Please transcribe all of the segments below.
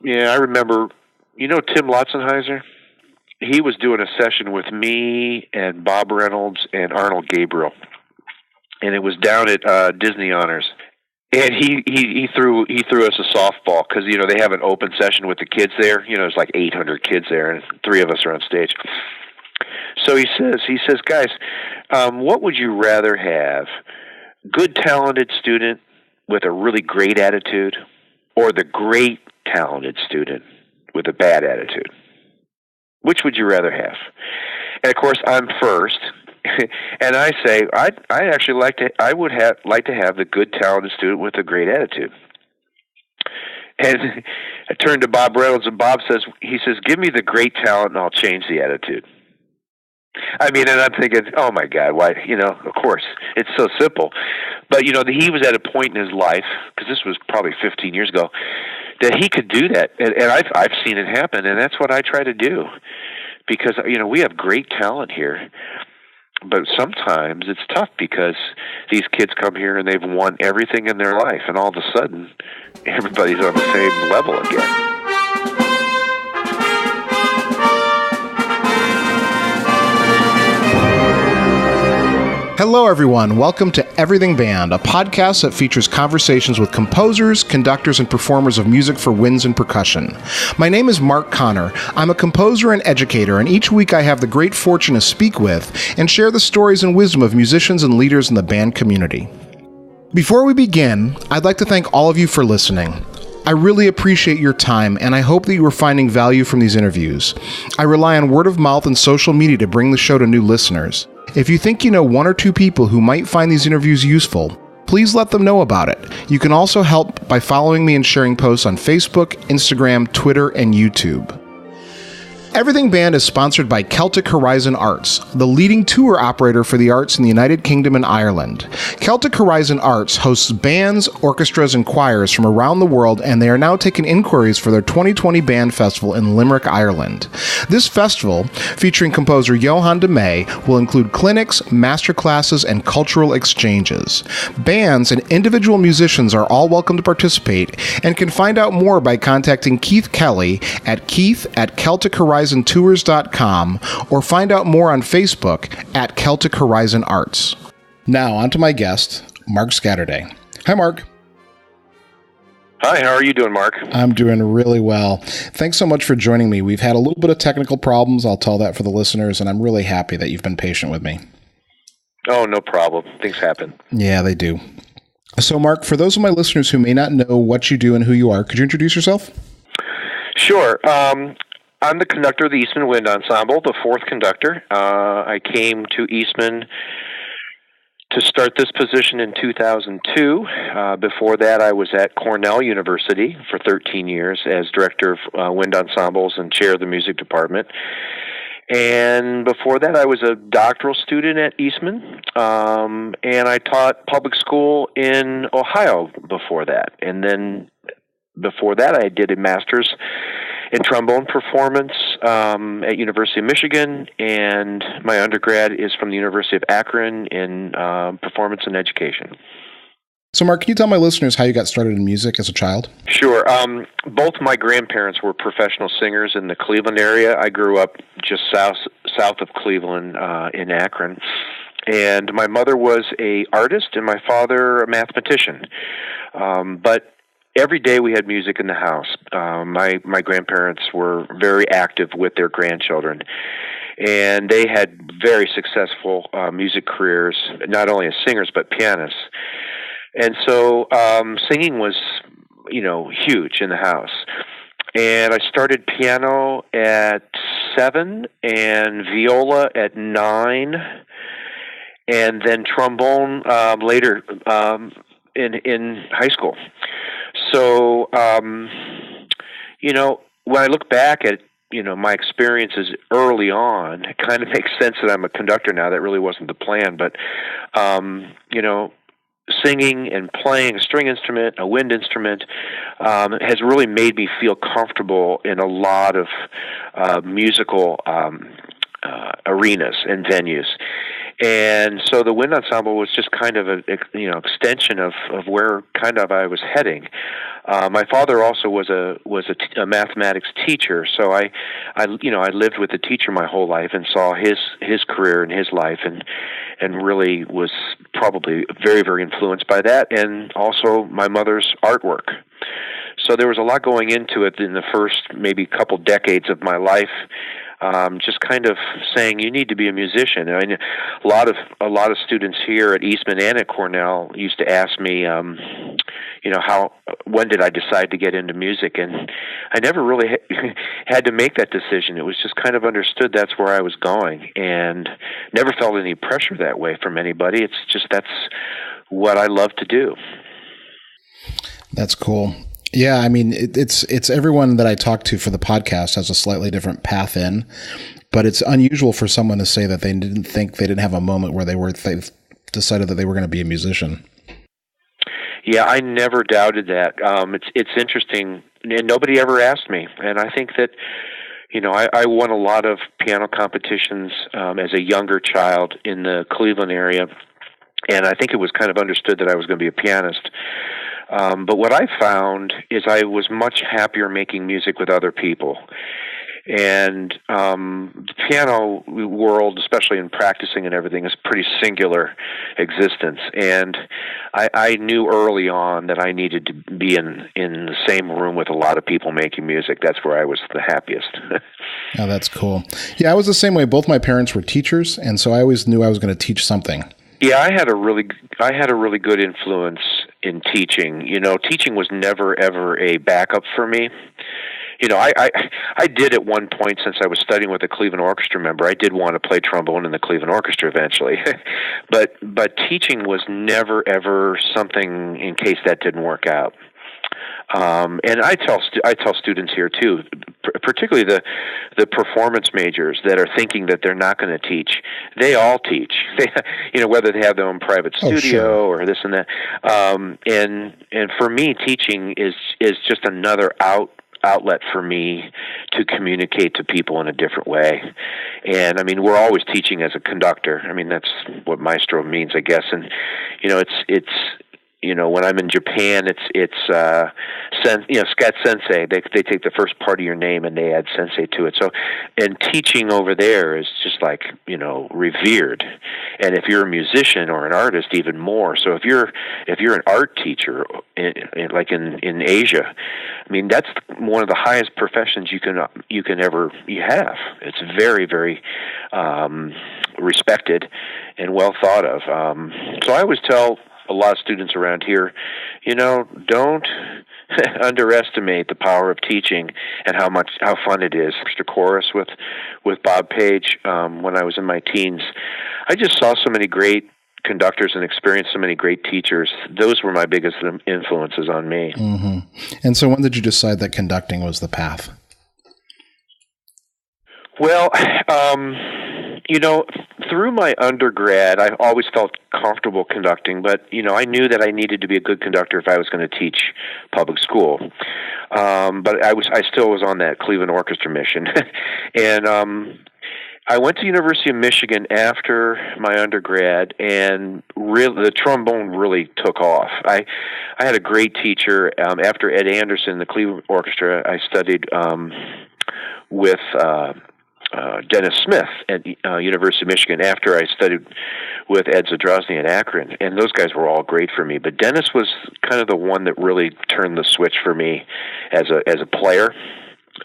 Yeah, I remember, Tim Lotzenheiser? He was doing a session with me and Bob Reynolds and Arnold Gabriel, and it was down at Disney Honors. And he threw us a softball because they have an open session with the kids there. There's like 800 kids there, and 3 of us are on stage. So he says, guys, what would you rather have? Good talented student with a really great attitude, or the great talented student with a bad attitude? Which would you rather have? And of course, I'm first. And I say, I would like to have the good, talented student with a great attitude. And I turned to Bob Reynolds, and Bob says, give me the great talent, and I'll change the attitude. I mean, and I'm thinking, oh my God, why? Of course, it's so simple. But he was at a point in his life, because this was probably 15 years ago, that he could do that, and I've seen it happen, and that's what I try to do, because we have great talent here. But sometimes it's tough because these kids come here and they've won everything in their life, and all of a sudden, everybody's on the same level again. Hello, everyone. Welcome to Everything Band, a podcast that features conversations with composers, conductors, and performers of music for winds and percussion. My name is Mark Connor. I'm a composer and educator, and each week I have the great fortune to speak with and share the stories and wisdom of musicians and leaders in the band community. Before we begin, I'd like to thank all of you for listening. I really appreciate your time, and I hope that you are finding value from these interviews. I rely on word of mouth and social media to bring the show to new listeners. If you think you know 1 or 2 people who might find these interviews useful, please let them know about it. You can also help by following me and sharing posts on Facebook, Instagram, Twitter, and YouTube. Everything Band is sponsored by Celtic Horizon Arts, the leading tour operator for the arts in the United Kingdom and Ireland. Celtic Horizon Arts hosts bands, orchestras, and choirs from around the world, and they are now taking inquiries for their 2020 Band Festival in Limerick, Ireland. This festival, featuring composer Johan de May, will include clinics, masterclasses, and cultural exchanges. Bands and individual musicians are all welcome to participate and can find out more by contacting Keith Kelly at keith@CelticHorizonTours.com or find out more on Facebook at Celtic Horizon Arts. Now, on to my guest, Mark Scatterday. Hi, Mark. Hi, how are you doing, Mark? I'm doing really well. Thanks so much for joining me. We've had a little bit of technical problems. I'll tell that for the listeners, and I'm really happy that you've been patient with me. Oh, no problem. Things happen. Yeah, they do. So, Mark, for those of my listeners who may not know what you do and who you are, could you introduce yourself? Sure. I'm the conductor of the Eastman Wind Ensemble, the 4th conductor. I came to Eastman to start this position in 2002. Before that, I was at Cornell University for 13 years as director of wind ensembles and chair of the music department. And before that, I was a doctoral student at Eastman, and I taught public school in Ohio before that. And then before that, I did a master's in trombone performance at University of Michigan, and my undergrad is from the University of Akron in performance and education. So, Mark, can you tell my listeners how you got started in music as a child? Sure. Both my grandparents were professional singers in the Cleveland area. I grew up just south of Cleveland in Akron. And my mother was an artist and my father a mathematician. But every day we had music in the house. My grandparents were very active with their grandchildren, and they had very successful music careers, not only as singers but pianists. And so singing was, huge in the house. And I started piano at 7 and viola at 9, and then trombone later in high school. So, when I look back at, my experiences early on, it kind of makes sense that I'm a conductor now. That really wasn't the plan, but, singing and playing a string instrument, a wind instrument, has really made me feel comfortable in a lot of musical arenas and venues. And so the wind ensemble was just kind of an extension of where kind of I was heading. My father also was a mathematics teacher, so I lived with a teacher my whole life and saw his career and his life, and really was probably very, very influenced by that, and also my mother's artwork. So there was a lot going into it in the first maybe couple decades of my life. Just kind of saying you need to be a musician. I mean, a lot of students here at Eastman and at Cornell used to ask me, when did I decide to get into music? And I never really had to make that decision. It was just kind of understood that's where I was going, and never felt any pressure that way from anybody. It's just that's what I love to do. That's cool. Yeah, I mean, it's everyone that I talk to for the podcast has a slightly different path in, but it's unusual for someone to say that they didn't have a moment where they decided that they were going to be a musician. Yeah, I never doubted that. It's interesting, and nobody ever asked me, and I think that I won a lot of piano competitions as a younger child in the Cleveland area, and I think it was kind of understood that I was going to be a pianist. But what I found is I was much happier making music with other people. And the piano world, especially in practicing and everything, is a pretty singular existence. And I knew early on that I needed to be in the same room with a lot of people making music. That's where I was the happiest. Oh, that's cool. Yeah, I was the same way. Both my parents were teachers, and so I always knew I was going to teach something. Yeah, I had a really good influence in teaching. Teaching was never ever a backup for me. I did at one point, since I was studying with a Cleveland Orchestra member, I did want to play trombone in the Cleveland Orchestra eventually. but teaching was never ever something in case that didn't work out. And I tell students here too, particularly the performance majors that are thinking that they're not going to teach. They all teach. Whether they have their own private studio or this and that. And for me, teaching is just another outlet for me to communicate to people in a different way. And I mean, we're always teaching as a conductor. I mean, that's what maestro means, I guess. And it's when I'm in Japan, it's scat sensei. They take the first part of your name and they add sensei to it. So, and teaching over there is just like revered. And if you're a musician or an artist, even more. So if you're an art teacher, like in Asia, I mean that's one of the highest professions you can have. It's very, very respected and well thought of. So I always tell a lot of students around here, don't underestimate the power of teaching and how fun it is. The chorus with Bob Page when I was in my teens, I just saw so many great conductors and experienced so many great teachers. Those were my biggest influences on me. Mm-hmm. And so when did you decide that conducting was the path? Well, through my undergrad, I always felt comfortable conducting, but, I knew that I needed to be a good conductor if I was going to teach public school. But I still was on that Cleveland Orchestra mission. And I went to University of Michigan after my undergrad, and the trombone really took off. I had a great teacher. After Ed Anderson, the Cleveland Orchestra, I studied with Dennis Smith at University of Michigan after I studied with Ed Zadrozny at Akron, and those guys were all great for me. But Dennis was kind of the one that really turned the switch for me as a player.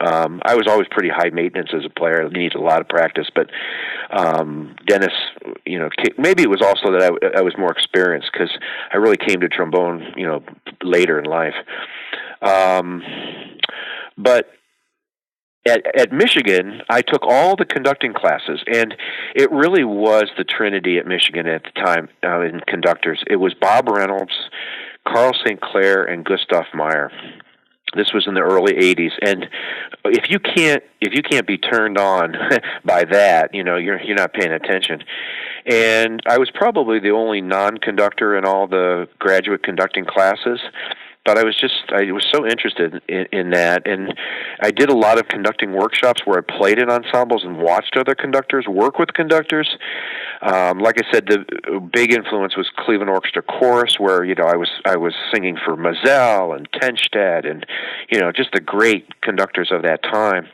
I was always pretty high maintenance as a player. I needed a lot of practice, but Dennis, maybe it was also that I was more experienced because I really came to trombone, later in life. But at Michigan, I took all the conducting classes, and it really was the trinity at Michigan at the time in conductors. It was Bob Reynolds, Carl St. Clair, and Gustav Meyer. This was in the early '80s, and if you can't be turned on by that, you're not paying attention. And I was probably the only non-conductor in all the graduate conducting classes. But I was so interested in that, and I did a lot of conducting workshops where I played in ensembles and watched other conductors work with conductors. Like I said, the big influence was Cleveland Orchestra Chorus, where I was singing for Mazel and Tenstedt, and just the great conductors of that time.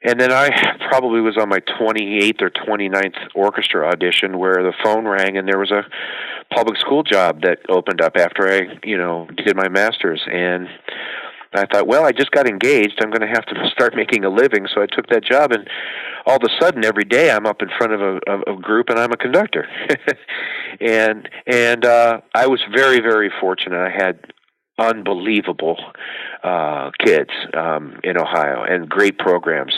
And then I probably was on my 28th or 29th orchestra audition, where the phone rang and there was a public school job that opened up after I did my master's. And I thought, well, I just got engaged. I'm going to have to start making a living. So I took that job, and all of a sudden, every day I'm up in front of a group, and I'm a conductor. and I was very, very fortunate. I had unbelievable kids in Ohio, and great programs.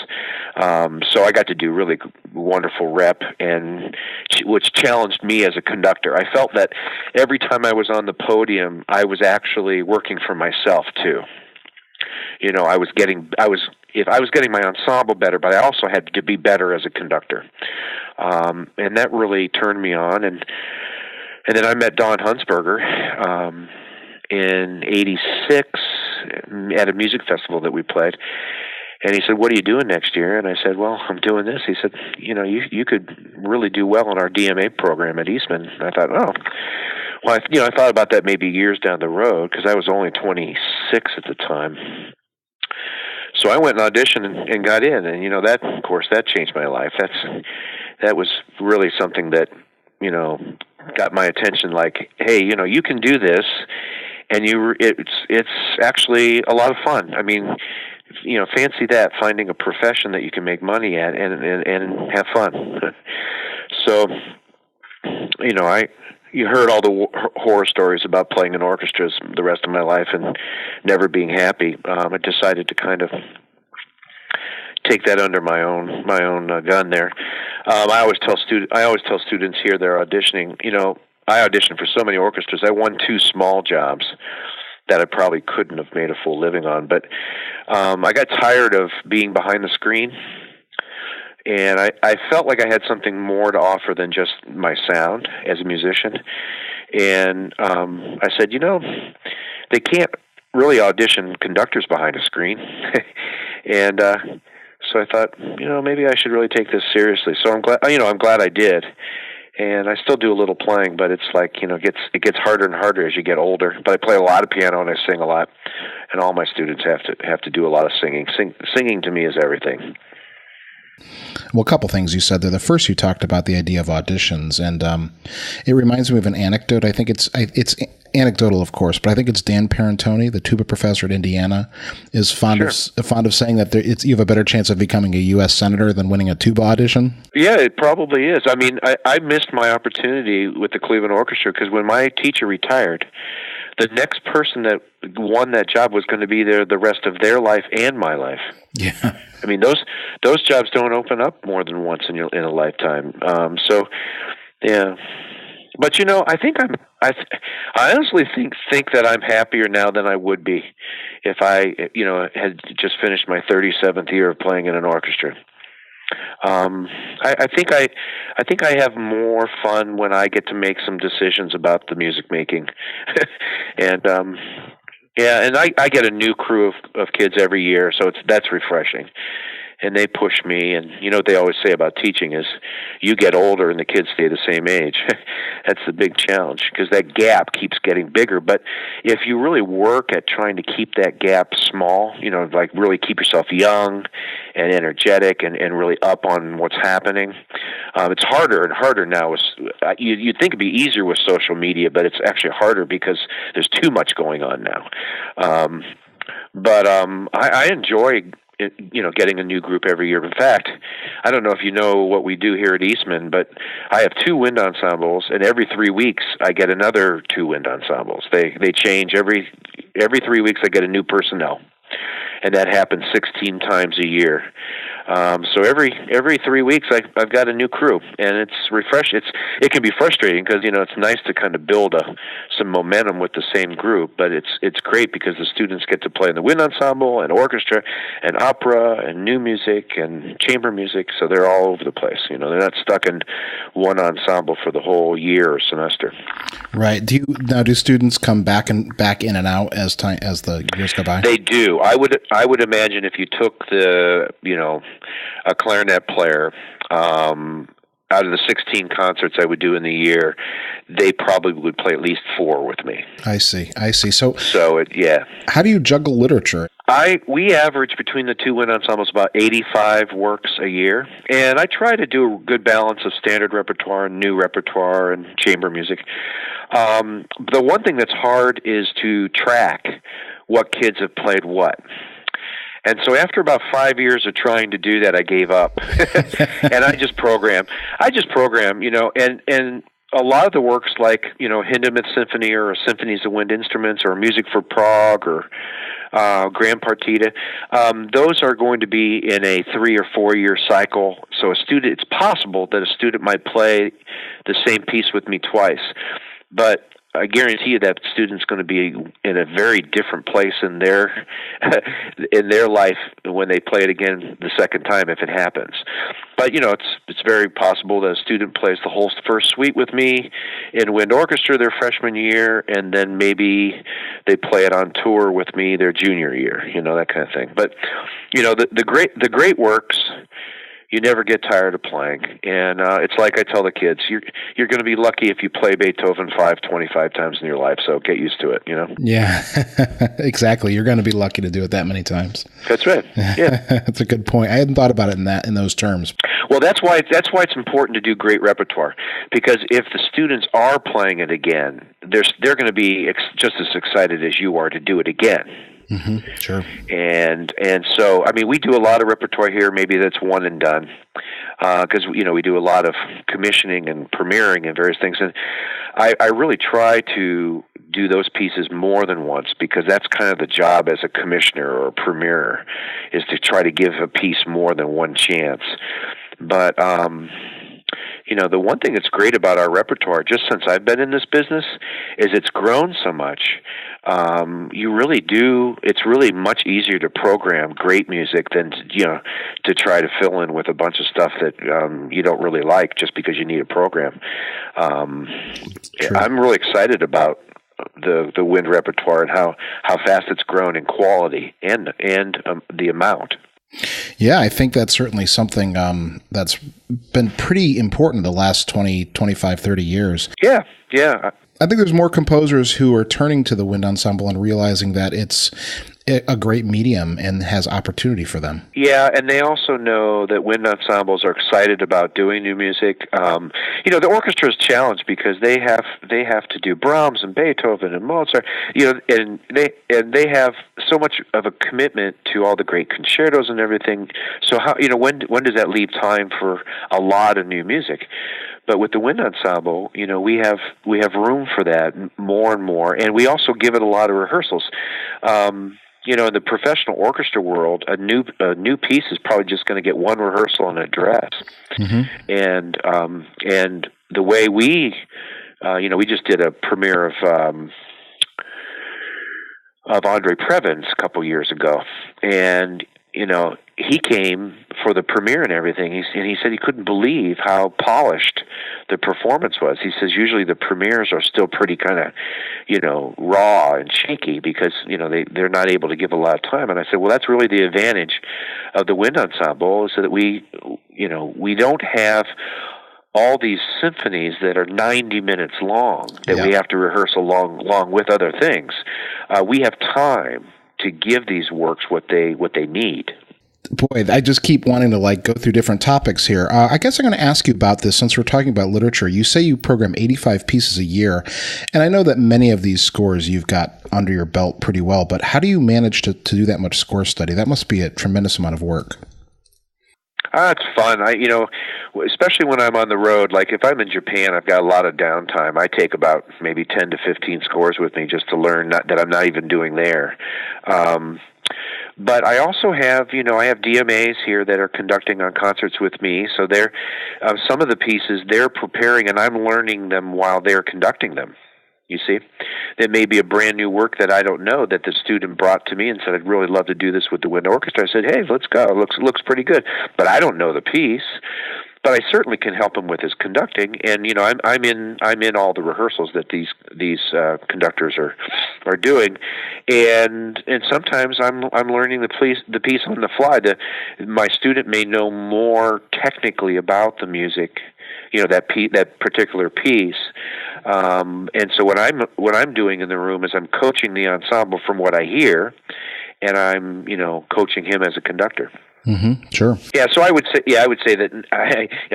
So I got to do really wonderful rep, and which challenged me as a conductor. I felt that every time I was on the podium, I was actually working for myself too. I was getting my ensemble better, but I also had to be better as a conductor. And that really turned me on. And then I met Don Hunsberger in '86 at a music festival that we played. And he said, "What are you doing next year?" And I said, "Well, I'm doing this." He said, you could really do well in our DMA program at Eastman. And I thought, oh. Well, I thought about that maybe years down the road, because I was only 26 at the time. So I went and auditioned and got in, and that, of course, that changed my life. That was really something that got my attention. Like, hey, you can do this, and it's actually a lot of fun. I mean, fancy that, finding a profession that you can make money at and have fun. So, you heard all the horror stories about playing in orchestras the rest of my life and never being happy. I decided to kind of take that under my own gun there. I always tell students here they're auditioning. I auditioned for so many orchestras. I won 2 small jobs that I probably couldn't have made a full living on. But I got tired of being behind the screen. And I felt like I had something more to offer than just my sound as a musician. And I said, they can't really audition conductors behind a screen. And so I thought, maybe I should really take this seriously. So I'm glad I did. And I still do a little playing, but it's like, it gets harder and harder as you get older. But I play a lot of piano and I sing a lot. And all my students have to do a lot of singing. Singing to me is everything. Well, a couple things you said there. The first, you talked about the idea of auditions, and it reminds me of an anecdote. I think it's anecdotal, of course, but I think it's Dan Parentoni, the tuba professor at Indiana, is fond of saying that you have a better chance of becoming a U.S. senator than winning a tuba audition. Yeah, it probably is. I mean, I missed my opportunity with the Cleveland Orchestra, because when my teacher retired, the next person that won that job was going to be there the rest of their life and my life. Yeah. I mean, those jobs don't open up more than once in a lifetime. So, yeah. But I honestly think that I'm happier now than I would be if I had just finished my 37th year of playing in an orchestra. I think I have more fun when I get to make some decisions about the music making, and I get a new crew of kids every year, so that's refreshing. And they push me, and what they always say about teaching is you get older and the kids stay the same age. That's the big challenge, because that gap keeps getting bigger. But if you really work at trying to keep that gap small, like really keep yourself young and energetic and really up on what's happening, it's harder and harder now. You'd think it'd be easier with social media, but it's actually harder because there's too much going on now. But I enjoy getting a new group every year. In fact, I don't know if you know what we do here at Eastman, but I have 2 wind ensembles, and every 3 weeks I get another 2 wind ensembles. They change every 3 weeks. I get a new personnel, and that happens 16 times a year. So every 3 weeks I've got a new crew, and it's refreshing. It can be frustrating because it's nice to kind of build some momentum with the same group, but it's great because the students get to play in the wind ensemble and orchestra and opera and new music and chamber music, so they're all over the place. They're not stuck in one ensemble for the whole year or semester. Right. Do students come back in and out as the years go by? They do. I would imagine if you took the a clarinet player, out of the 16 concerts I would do in the year, they probably would play at least 4 with me. I see. So yeah. How do you juggle literature? We average between the two wind ensembles about 85 works a year, and I try to do a good balance of standard repertoire and new repertoire and chamber music. The one thing that's hard is to track what kids have played what. And so after about 5 years of trying to do that, I gave up. And I just program, and a lot of the works like, Hindemith Symphony or Symphonies of Wind Instruments or Music for Prague or Grand Partita, those are going to be in a 3 or 4 year cycle. So it's possible that a student might play the same piece with me twice. But I guarantee you that student's going to be in a very different place in their life when they play it again the second time, if it happens. But it's very possible that a student plays the whole first suite with me in wind orchestra their freshman year, and then maybe they play it on tour with me their junior year, that kind of thing. But the great works, you never get tired of playing, and it's like I tell the kids, you're going to be lucky if you play Beethoven 25 times in your life, so get used to it, Yeah, exactly. You're going to be lucky to do it that many times. That's right. Yeah. That's a good point. I hadn't thought about it in those terms. Well, that's why it's important to do great repertoire, because if the students are playing it again, they're going to be just as excited as you are to do it again. Mm-hmm. Sure. And so, we do a lot of repertoire here. Maybe that's one and done, because we do a lot of commissioning and premiering and various things. And I really try to do those pieces more than once, because that's kind of the job as a commissioner or a premierer, is to try to give a piece more than one chance. But the one thing that's great about our repertoire, just since I've been in this business, is it's grown so much. It's really much easier to program great music than to try to fill in with a bunch of stuff that you don't really like just because you need a program. I'm really excited about the wind repertoire and how fast it's grown in quality and the amount. Yeah, I think that's certainly something that's been pretty important the last 20, 25, 30 years. Yeah. I think there's more composers who are turning to the wind ensemble and realizing that it's a great medium and has opportunity for them. Yeah, and they also know that wind ensembles are excited about doing new music. The orchestra is challenged because they have to do Brahms and Beethoven and Mozart. And they have so much of a commitment to all the great concertos and everything. So when does that leave time for a lot of new music? But with the wind ensemble, we have room for that more and more, and we also give it a lot of rehearsals. In the professional orchestra world, a new piece is probably just going to get one rehearsal and a dress. Mm-hmm. And the way we just did a premiere of Andre Previn's a couple years ago, and he came for the premiere and everything, and he said he couldn't believe how polished the performance was. He says usually the premieres are still pretty kind of, raw and shaky because, they're not able to give a lot of time. And I said, well, that's really the advantage of the wind ensemble, is that we don't have all these symphonies that are 90 minutes long that we have to rehearse along with other things. We have time to give these works what they need. Boy, I just keep wanting to go through different topics here. I guess I'm going to ask you about this since we're talking about literature. You say you program 85 pieces a year, and I know that many of these scores you've got under your belt pretty well, but how do you manage to do that much score study? That must be a tremendous amount of work. It's fun. Especially when I'm on the road, like if I'm in Japan, I've got a lot of downtime. I take about maybe 10 to 15 scores with me just to learn that I'm not even doing there. But I also have, I have DMAs here that are conducting on concerts with me. So they're some of the pieces they're preparing, and I'm learning them while they're conducting them. You see, there may be a brand new work that I don't know that the student brought to me and said, "I'd really love to do this with the wind orchestra." I said, "Hey, let's go. It looks pretty good," but I don't know the piece. but I certainly can help him with his conducting. And I'm in all the rehearsals that these conductors are doing, and sometimes I'm learning the piece on the fly. My student may know more technically about the music, that particular piece. And so what I'm doing in the room is I'm coaching the ensemble from what I hear, and I'm coaching him as a conductor. Mm-hmm. Sure. Yeah. So I would say that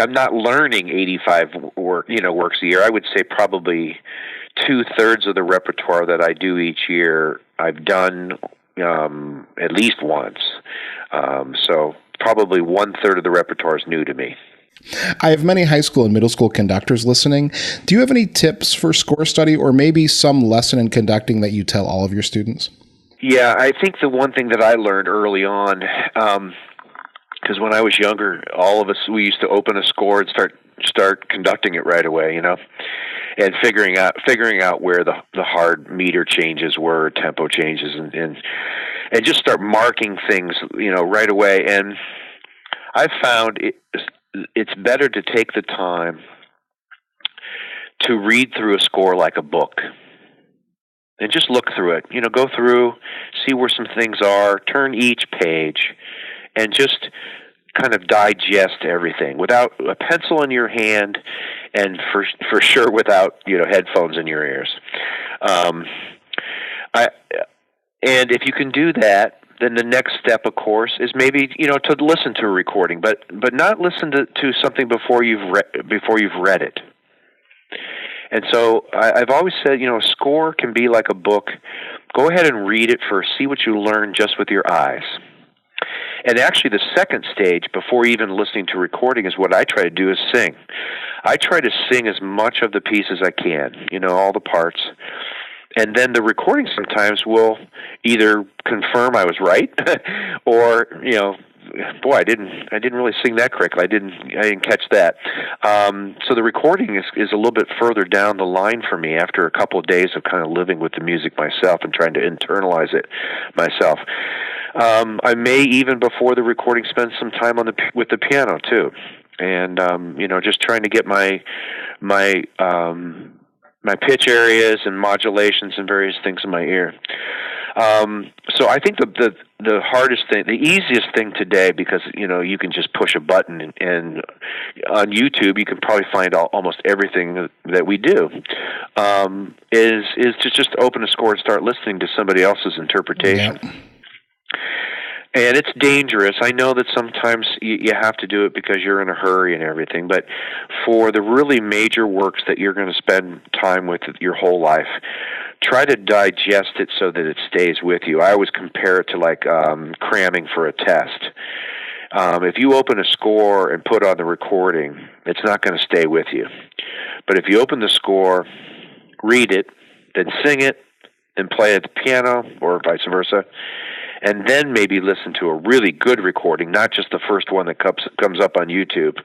I'm not learning 85 works a year. I would say probably 2/3 of the repertoire that I do each year I've done at least once. So probably 1/3 of the repertoire is new to me. I have many high school and middle school conductors listening. Do you have any tips for score study, or maybe some lesson in conducting that you tell all of your students? Yeah, I think the one thing that I learned early on, because when I was younger, all of us, we used to open a score and start conducting it right away, and figuring out where the hard meter changes were, tempo changes, and just start marking things, right away. And I found it's better to take the time to read through a score like a book. And just look through it. Go through, see where some things are, turn each page, and just kind of digest everything without a pencil in your hand, and for sure without headphones in your ears. And if you can do that, then the next step, of course, is maybe to listen to a recording, but not listen to something before you've read it. And so I've always said, a score can be like a book. Go ahead and read it first. See what you learn just with your eyes. And actually, the second stage, before even listening to recording, is what I try to do is sing. I try to sing as much of the piece as I can, all the parts. And then the recording sometimes will either confirm I was right, or boy, I didn't really sing that correctly. I didn't catch that. So the recording is a little bit further down the line for me after a couple of days of kind of living with the music myself and trying to internalize it myself. I may even before the recording spend some time with the piano too, and just trying to get my pitch areas and modulations and various things in my ear. So I think the hardest thing, the easiest thing today, because you can just push a button and on YouTube you can probably find almost everything that we do, is to just open a score and start listening to somebody else's interpretation. Yep. And it's dangerous. I know that sometimes you have to do it because you're in a hurry and everything, but for the really major works that you're going to spend time with your whole life, try to digest it so that it stays with you. I always compare it to like cramming for a test. If you open a score and put on the recording, it's not going to stay with you. But if you open the score, read it, then sing it, then play it at the piano, or vice versa, and then maybe listen to a really good recording, not just the first one that comes up on YouTube.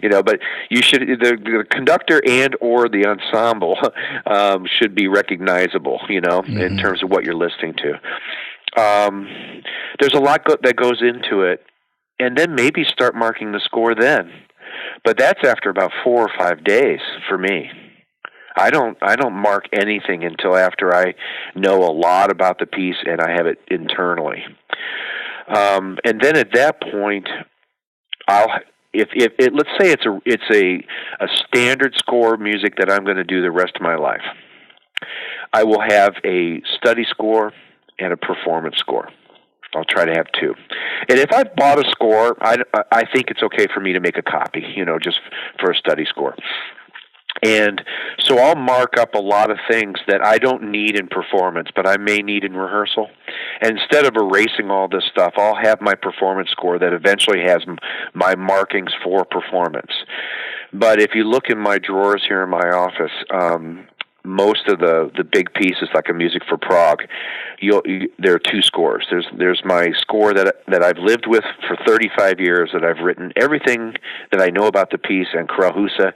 But you should, the conductor and or the ensemble should be recognizable, mm-hmm. in terms of what you're listening to. There's a lot that goes into it, and then maybe start marking the score then. But that's after about 4 or 5 days for me. I don't mark anything until after I know a lot about the piece and I have it internally. And then at that point, if let's say it's a standard score of music that I'm going to do the rest of my life, I will have a study score and a performance score. I'll try to have 2. And if I bought a score, I think it's okay for me to make a copy, just for a study score. And so I'll mark up a lot of things that I don't need in performance, but I may need in rehearsal. And instead of erasing all this stuff, I'll have my performance score that eventually has my markings for performance. But if you look in my drawers here in my office, most of the big pieces, like a music for Prague, there are 2 scores. There's my score that I've lived with for 35 years, that I've written everything that I know about the piece and Husa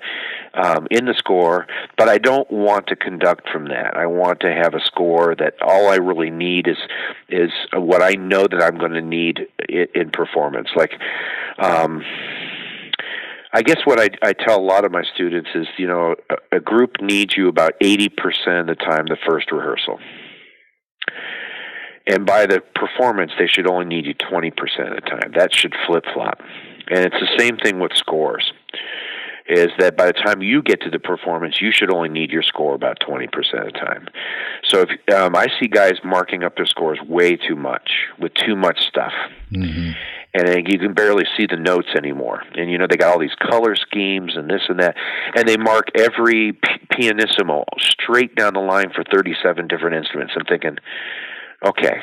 in the score, but I don't want to conduct from that. I want to have a score that all I really need is what I know that I'm going to need in performance. Like I guess what I tell a lot of my students is, a group needs you about 80% of the time the first rehearsal. And by the performance, they should only need you 20% of the time. That should flip-flop. And it's the same thing with scores, is that by the time you get to the performance, you should only need your score about 20% of the time. So if I see guys marking up their scores way too much, with too much stuff. Mm-hmm. And then you can barely see the notes anymore. And, they got all these color schemes and this and that. And they mark every pianissimo straight down the line for 37 different instruments. I'm thinking, okay.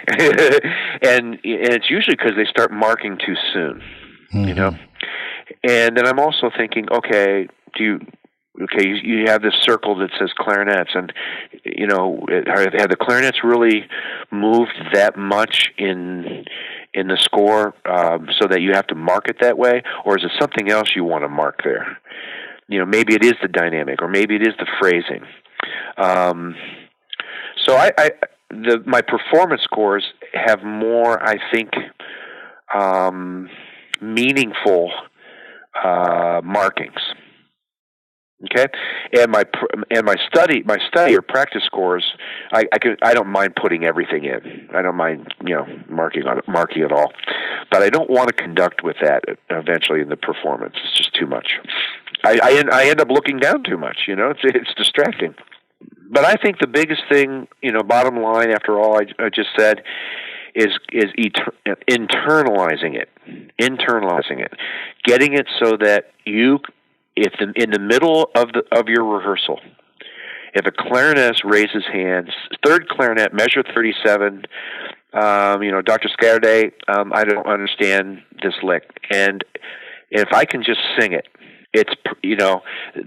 and it's usually because they start marking too soon, mm-hmm. And then I'm also thinking, okay, you have this circle that says clarinets, and have the clarinets really moved that much in the score so that you have to mark it that way, or is it something else you want to mark there? Maybe it is the dynamic, or maybe it is the phrasing. So my performance scores have more, I think, meaningful markings. Okay, and my study or practice scores, I don't mind putting everything in. I don't mind marking it all, but I don't want to conduct with that eventually in the performance. It's just too much. I end up looking down too much. It's distracting. But I think the biggest thing, bottom line, after all I just said, is internalizing it, getting it so that in the middle of your rehearsal, if a clarinetist raises hands, third clarinet, measure 37, Dr. Scatterday, I don't understand this lick, and if I can just sing it, it's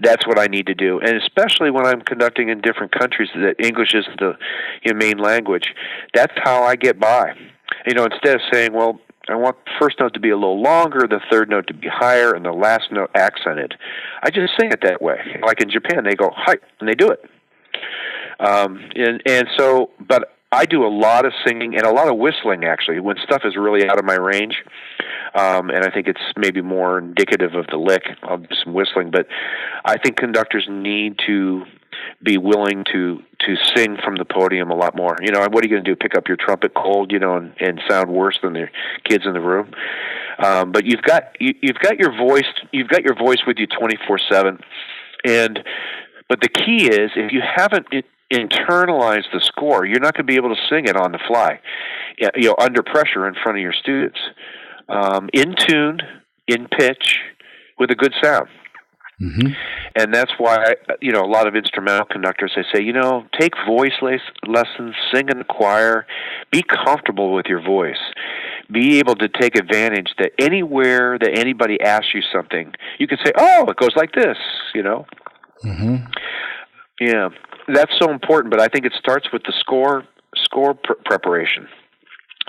that's what I need to do, and especially when I'm conducting in different countries that English is the main language. That's how I get by. Instead of saying, well, I want the first note to be a little longer, the third note to be higher, and the last note accented, I just sing it that way. Like in Japan, they go hi, and they do it. But I do a lot of singing and a lot of whistling, actually, when stuff is really out of my range. And I think it's maybe more indicative of the lick. I'll do some whistling, but I think conductors need to be willing to sing from the podium a lot more. What are you going to do? Pick up your trumpet cold, and sound worse than the kids in the room? But you've got your voice. You've got your voice with you 24/7. But the key is, if you haven't internalized the score, you're not going to be able to sing it on the fly, under pressure in front of your students. In tune, in pitch, with a good sound. Mm-hmm. And that's why, a lot of instrumental conductors, they say, take voice lessons, sing in the choir, be comfortable with your voice. Be able to take advantage that anywhere that anybody asks you something, you can say, oh, it goes like this, Mm-hmm. Yeah, that's so important, but I think it starts with the score preparation.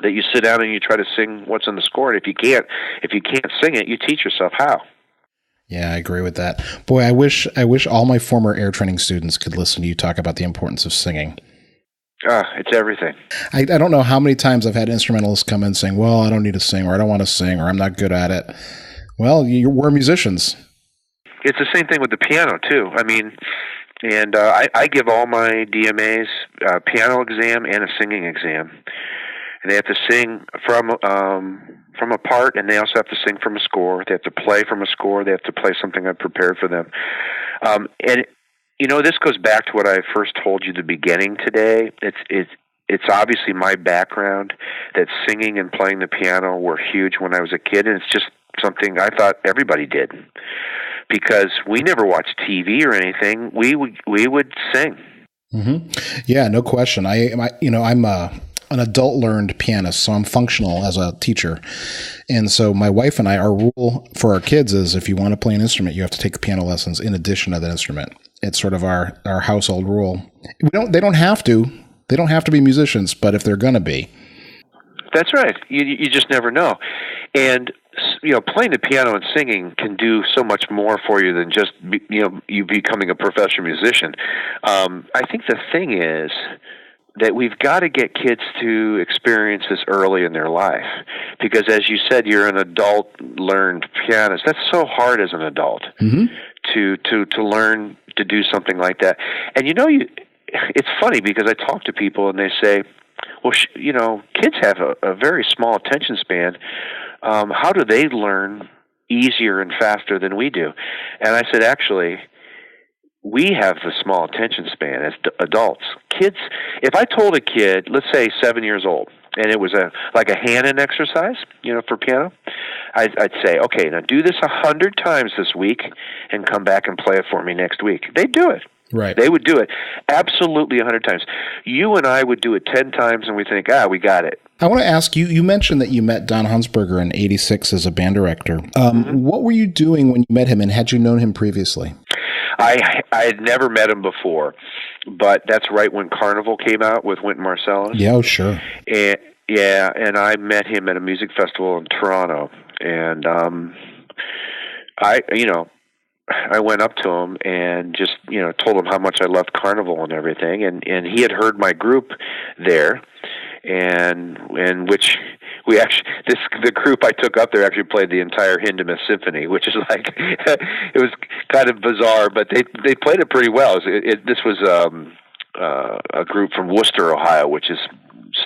That you sit down and you try to sing what's in the score, and if you can't sing it, you teach yourself how. Yeah, I agree with that. Boy, I wish all my former air training students could listen to you talk about the importance of singing. It's everything. I don't know how many times I've had instrumentalists come in saying, well, I don't need to sing, or I don't want to sing, or I'm not good at it. Well, we're musicians. It's the same thing with the piano, too. And I give all my DMAs a piano exam and a singing exam. And they have to sing from a part, and they also have to sing from a score. They have to play from a score. They have to play something I prepared for them. This goes back to what I first told you at the beginning today. It's obviously my background that singing and playing the piano were huge when I was a kid, and it's just something I thought everybody did. Because we never watched TV or anything. We would sing. Mm-hmm. Yeah, no question. I'm an adult learned pianist, so I'm functional as a teacher. And so my wife and I, our rule for our kids is if you want to play an instrument, you have to take piano lessons in addition to that instrument. It's sort of our household rule. They don't have to be musicians, but if they're going to be. That's right. You just never know. And playing the piano and singing can do so much more for you than just you becoming a professional musician. I think the thing is, that we've got to get kids to experience this early in their life, because as you said, you're an adult learned pianist. That's so hard as an adult to learn to do something like that. And it's funny because I talk to people and they say, well, kids have a very small attention span. How do they learn easier and faster than we do? And I said, actually, we have the small attention span as adults. Kids, if I told a kid, let's say 7 years old, and it was like a hand-in exercise, for piano, I'd say, okay, now do this 100 times this week and come back and play it for me next week. They'd do it. Right. They would do it absolutely 100 times. You and I would do it 10 times and we think, we got it. I want to ask you, you mentioned that you met Don Hunsberger in 86 as a band director. What were you doing when you met him, and had you known him previously? I had never met him before, but that's right when Carnival came out with Wynton Marsalis. Yeah, oh, sure. And I met him at a music festival in Toronto, and I went up to him and just, told him how much I loved Carnival and everything, and he had heard my group there, and which we actually, the group I took up there actually played the entire Hindemith Symphony, which is like, it was kind of bizarre, but they played it pretty well. This was a group from Worcester, Ohio, which is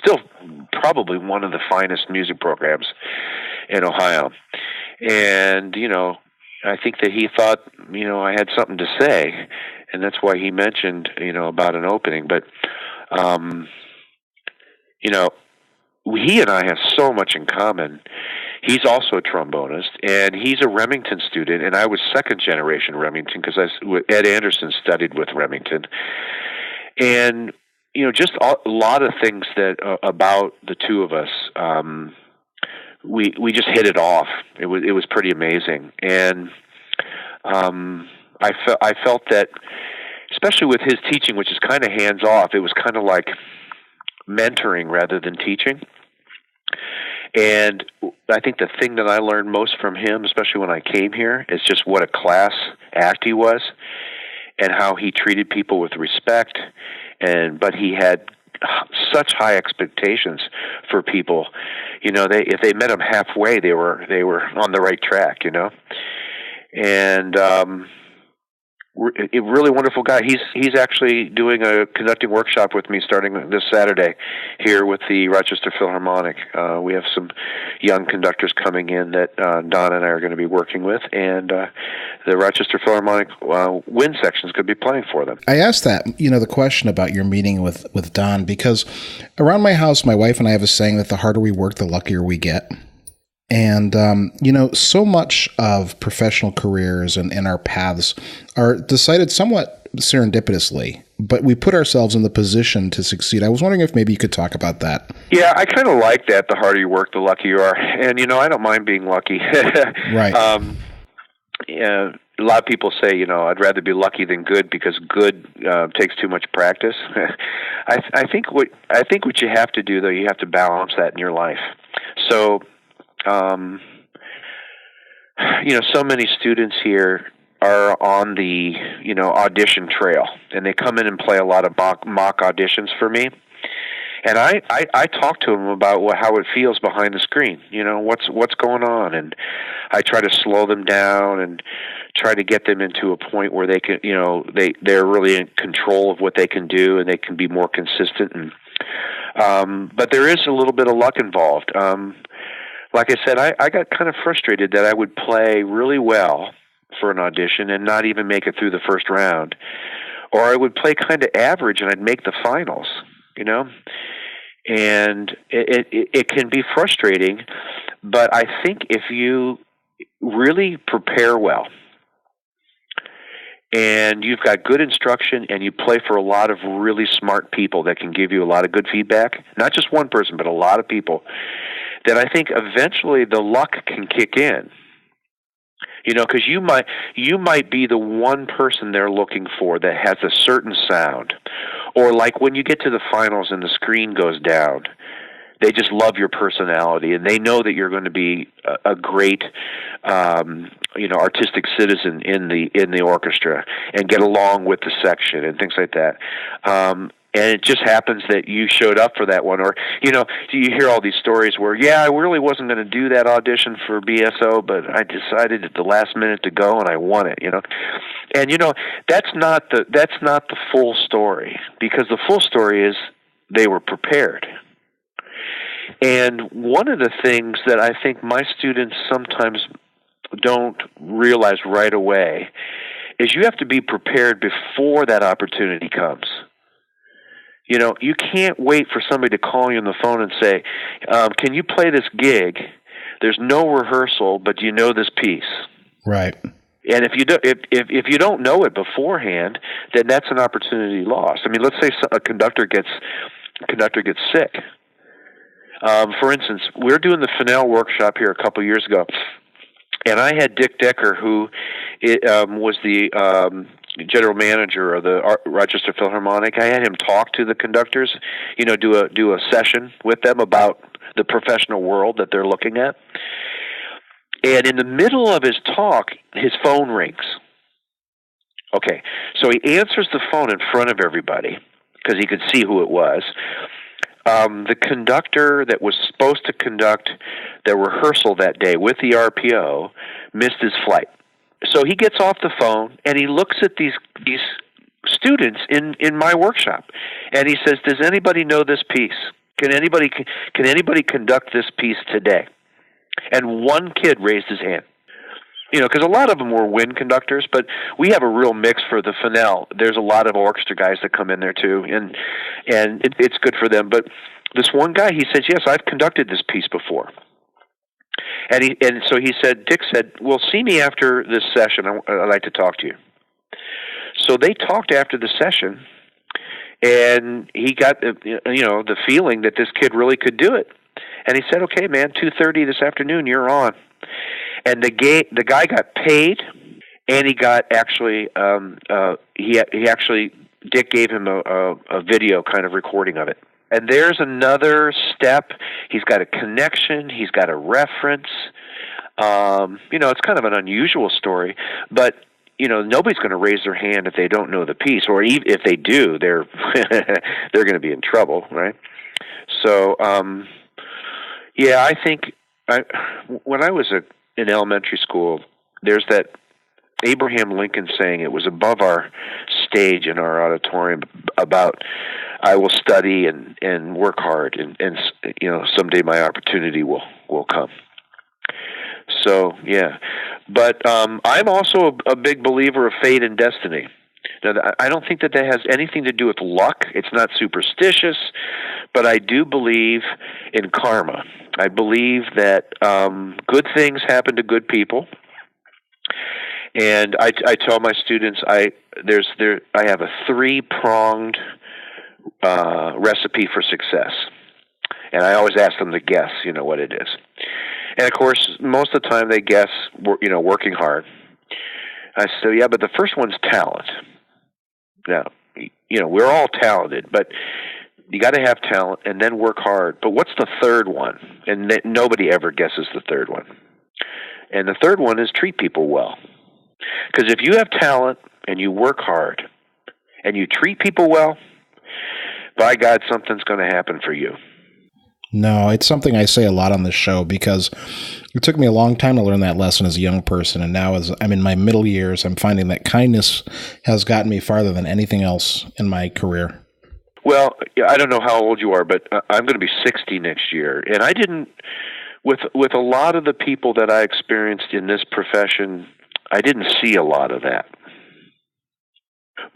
still probably one of the finest music programs in Ohio. And, I think that he thought, I had something to say, and that's why he mentioned, about an opening. But, he and I have so much in common. He's also a trombonist, and he's a Remington student, and I was second-generation Remington because Ed Anderson studied with Remington. And, just a lot of things that about the two of us, we just hit it off. It was pretty amazing, and I felt that, especially with his teaching, which is kind of hands off, it was kind of like mentoring rather than teaching. And I think the thing that I learned most from him, especially when I came here, is just what a class act he was, and how he treated people with respect, but he had such high expectations for people. If they met him halfway, they were on the right track. And a really wonderful guy. He's actually doing a conducting workshop with me starting this Saturday here with the Rochester Philharmonic. We have some young conductors coming in that Don and I are going to be working with, and the Rochester Philharmonic wind sections could be playing for them. I asked that, the question about your meeting with Don, because around my house, my wife and I have a saying that the harder we work, the luckier we get. And, so much of professional careers and our paths are decided somewhat serendipitously, but we put ourselves in the position to succeed. I was wondering if maybe you could talk about that. Yeah, I kind of like that. The harder you work, the luckier you are. And, I don't mind being lucky. Right. A lot of people say, I'd rather be lucky than good because good takes too much practice. I think what you have to do, though, you have to balance that in your life. So, so many students here are on the, audition trail, and they come in and play a lot of mock auditions for me. And I talk to them about how it feels behind the screen, what's going on. And I try to slow them down and try to get them into a point where they can, they're really in control of what they can do, and they can be more consistent. And, but there is a little bit of luck involved. Like I said, I got kind of frustrated that I would play really well for an audition and not even make it through the first round. Or I would play kind of average and I'd make the finals, And it can be frustrating, but I think if you really prepare well and you've got good instruction and you play for a lot of really smart people that can give you a lot of good feedback, not just one person, but a lot of people, then I think eventually the luck can kick in. Because you might be the one person they're looking for that has a certain sound. Or like when you get to the finals and the screen goes down, they just love your personality, and they know that you're going to be a great, artistic citizen in the orchestra and get along with the section and things like that. And it just happens that you showed up for that one. Or, you hear all these stories where, I really wasn't going to do that audition for BSO, but I decided at the last minute to go and I won it, And, that's not the full story, because the full story is they were prepared. And one of the things that I think my students sometimes don't realize right away is you have to be prepared before that opportunity comes. You can't wait for somebody to call you on the phone and say, can you play this gig? There's no rehearsal, but do you know this piece? Right. And if you don't know it beforehand, then that's an opportunity lost. I mean, let's say a conductor gets sick. For instance, we're doing the Fennell workshop here a couple of years ago, and I had Dick Decker, who was the general manager of the Rochester Philharmonic. I had him talk to the conductors, do a session with them about the professional world that they're looking at. And in the middle of his talk, his phone rings. Okay, so he answers the phone in front of everybody because he could see who it was. The conductor that was supposed to conduct the rehearsal that day with the RPO missed his flight. So he gets off the phone and he looks at these students in my workshop, and he says, "Does anybody know this piece? Can anybody conduct this piece today?" And one kid raised his hand. Because a lot of them were wind conductors, but we have a real mix for the Fennell. There's a lot of orchestra guys that come in there too, and it's good for them. But this one guy, he says, "Yes, I've conducted this piece before." And so he said, Dick said, "Well, see me after this session. I'd like to talk to you." So they talked after the session, and he got the feeling that this kid really could do it. And he said, "Okay, man, 2:30 this afternoon, you're on." And the guy got paid, and he got actually Dick gave him a video kind of recording of it. And there's another step. He's got a connection. He's got a reference. It's kind of an unusual story, but nobody's going to raise their hand if they don't know the piece, or even if they do, they're they're going to be in trouble, right? So, I think when I was in elementary school, there's that Abraham Lincoln saying, it was above our stage in our auditorium, about I will study and work hard, and someday my opportunity will come. So, but I'm also a big believer of fate and destiny. Now, I don't think that has anything to do with luck. It's not superstitious, but I do believe in karma. I believe that good things happen to good people, and I tell my students I have a 3-pronged recipe for success, and I always ask them to guess, what it is. And of course, most of the time they guess, working hard. I say, but the first one's talent. Now, we're all talented, but you got to have talent and then work hard. But what's the third one? And nobody ever guesses the third one. And the third one is treat people well. Because if you have talent and you work hard and you treat people well, by God, something's going to happen for you. No, it's something I say a lot on this show, because it took me a long time to learn that lesson as a young person. And now as I'm in my middle years, I'm finding that kindness has gotten me farther than anything else in my career. Well, I don't know how old you are, but I'm going to be 60 next year. And I didn't, with a lot of the people that I experienced in this profession, I didn't see a lot of that.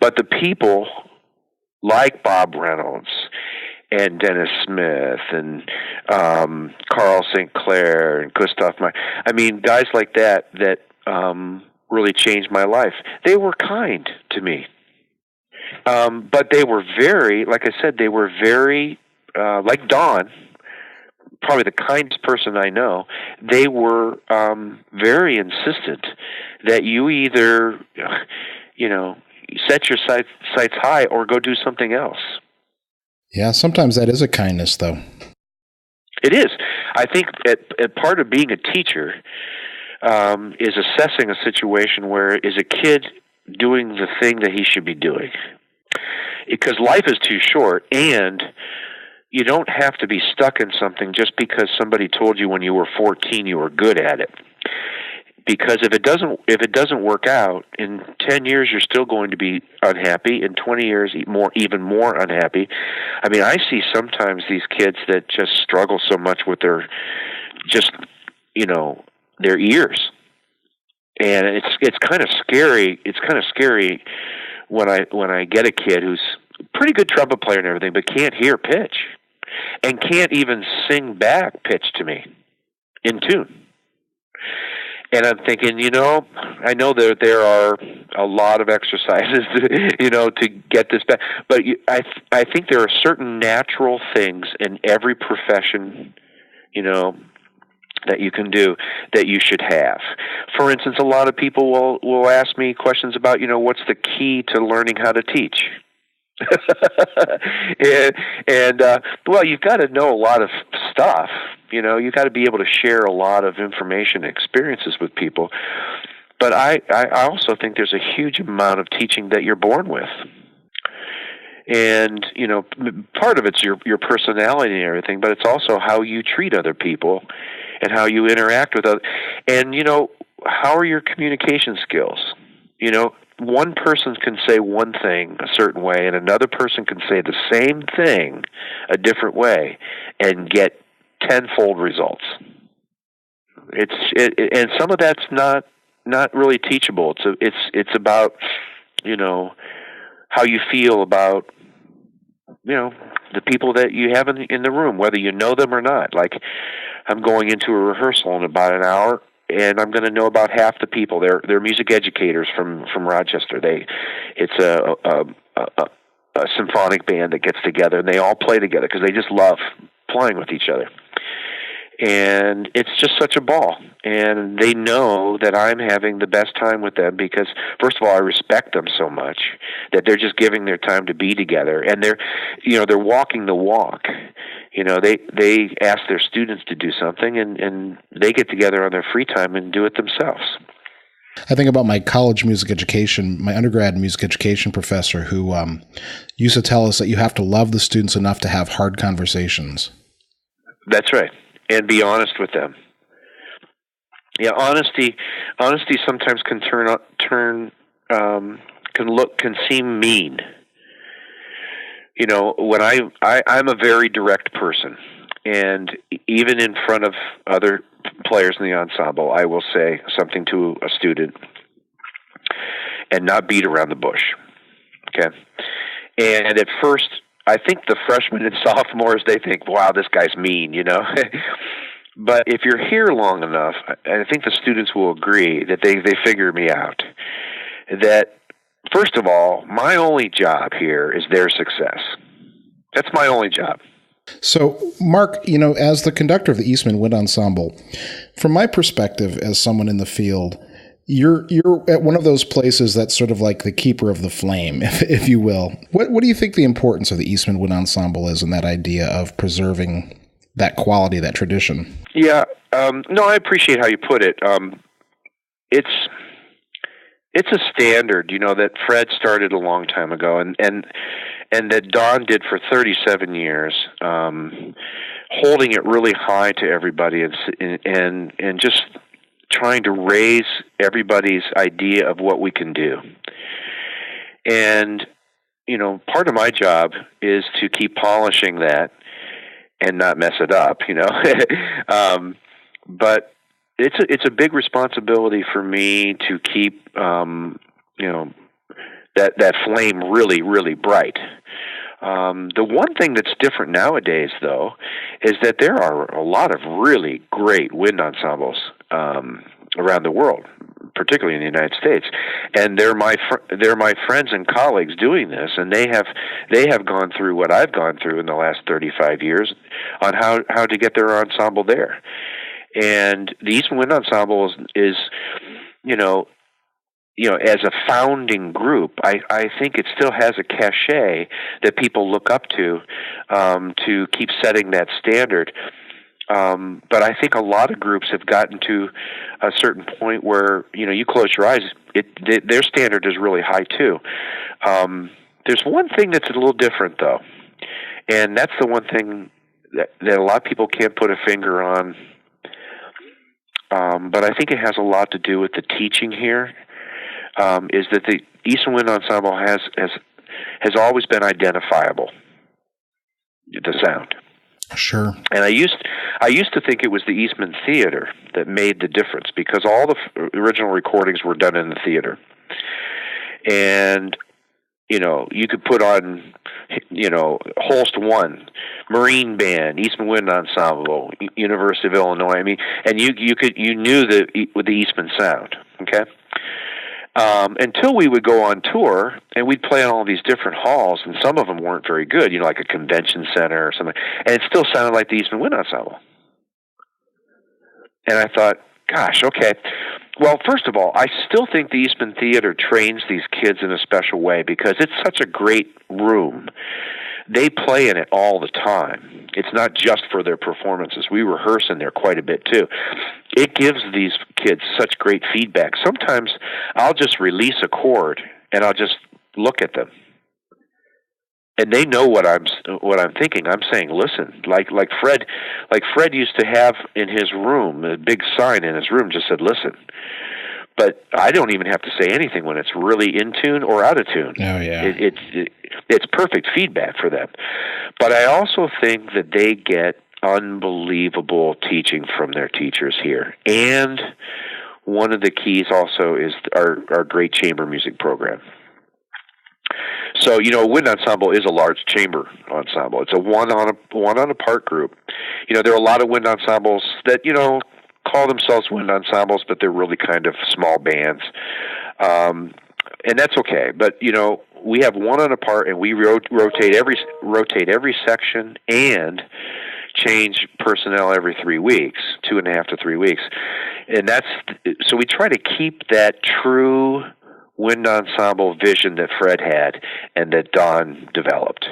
But the people like Bob Reynolds and Dennis Smith and Carl St. Clair and Gustav Meyer, guys like that really changed my life. They were kind to me. But they were very, like I said, like Don, probably the kindest person I know. They were very insistent that you either, set your sights high or go do something else. Yeah, sometimes that is a kindness, though. It is. I think at part of being a teacher is assessing a situation where is a kid doing the thing that he should be doing. because life is too short, and you don't have to be stuck in something just because somebody told you when you were 14 you were good at it. Because if it doesn't work out, in 10 years you're still going to be unhappy. In 20 years, even more unhappy. I mean, I see sometimes these kids that just struggle so much with their ears, and it's kind of scary. It's kind of scary when I get a kid who's a pretty good trumpet player and everything, but can't hear pitch, and can't even sing back pitch to me in tune. And I'm thinking, I know there are a lot of exercises, to get this back. But I think there are certain natural things in every profession, that you can do that you should have. For instance, a lot of people will ask me questions about, what's the key to learning how to teach? Well, you've got to know a lot of stuff. You've got to be able to share a lot of information and experiences with people. But I also think there's a huge amount of teaching that you're born with. And, part of it's your personality and everything, but it's also how you treat other people and how you interact with others. And, how are your communication skills? One person can say one thing a certain way, and another person can say the same thing a different way and get tenfold results. And some of that's not really teachable. It's about how you feel about the people that you have in the room, whether you know them or not. Like, I'm going into a rehearsal in about an hour, and I'm going to know about half the people. They're music educators from Rochester. It's a symphonic band that gets together, and they all play together because they just love playing with each other. And it's just such a ball. And they know that I'm having the best time with them because, first of all, I respect them so much that they're just giving their time to be together. And they're walking the walk. They ask their students to do something, and they get together on their free time and do it themselves. I think about my college music education, my undergrad music education professor who used to tell us that you have to love the students enough to have hard conversations. That's right. And be honest with them. Yeah, honesty sometimes can can seem mean. When I'm a very direct person, and even in front of other players in the ensemble, I will say something to a student and not beat around the bush. Okay, and at first, I think the freshmen and sophomores, they think, wow, this guy's mean, But if you're here long enough, I think the students will agree that they figure me out. That, first of all, my only job here is their success. That's my only job. So, Mark, as the conductor of the Eastman Wind Ensemble, from my perspective as someone in the field, you're at one of those places that's sort of like the keeper of the flame, if you will. What do you think the importance of the Eastman Wind Ensemble is in that idea of preserving that quality, that tradition? Yeah, no, I appreciate how you put it. It's a standard, that Fred started a long time ago, and that Don did for 37 years, holding it really high to everybody, and just trying to raise everybody's idea of what we can do. And, part of my job is to keep polishing that and not mess it up, but it's a big responsibility for me to keep, that flame really, really bright. The one thing that's different nowadays, though, is that there are a lot of really great wind ensembles around the world, particularly in the United States, and they're my friends and colleagues doing this, and they have gone through what I've gone through in the last 35 years on how to get their ensemble there. And the Eastman Wind Ensemble is as a founding group, I think it still has a cachet that people look up to keep setting that standard. But I think a lot of groups have gotten to a certain point where, you close your eyes, their standard is really high too. There's one thing that's a little different, though, and that's the one thing that a lot of people can't put a finger on, but I think it has a lot to do with the teaching here, is that the Eastman Wind Ensemble has always been identifiable, the sound. Sure. And I used to think it was the Eastman Theater that made the difference, because all the original recordings were done in the theater. And, you could put on, Holst 1, Marine Band, Eastman Wind Ensemble, University of Illinois. I mean, and you knew with the Eastman sound, okay? Until we would go on tour, and we'd play in all these different halls, and some of them weren't very good, like a convention center or something, and it still sounded like the Eastman Wind Ensemble. And I thought, gosh, okay. Well, first of all, I still think the Eastman Theater trains these kids in a special way, because it's such a great room. They play in it all the time. It's not just for their performances. We rehearse in there quite a bit, too. It gives these kids such great feedback. Sometimes I'll just release a chord, and I'll just look at them. And they know what I'm thinking. I'm saying, listen, like Fred used to have in his room, a big sign in his room just said, listen. But I don't even have to say anything when it's really in tune or out of tune. Oh, yeah. It's perfect feedback for them. But I also think that they get unbelievable teaching from their teachers here. And one of the keys also is our great chamber music program. So, a wind ensemble is a large chamber ensemble. It's a one on a part group. There are a lot of wind ensembles that, call themselves wind ensembles, but they're really kind of small bands. And that's okay. But, we have one on a part, and we rotate every section and change personnel every 3 weeks, 2.5 to 3 weeks. And so we try to keep that true wind ensemble vision that Fred had and that Don developed.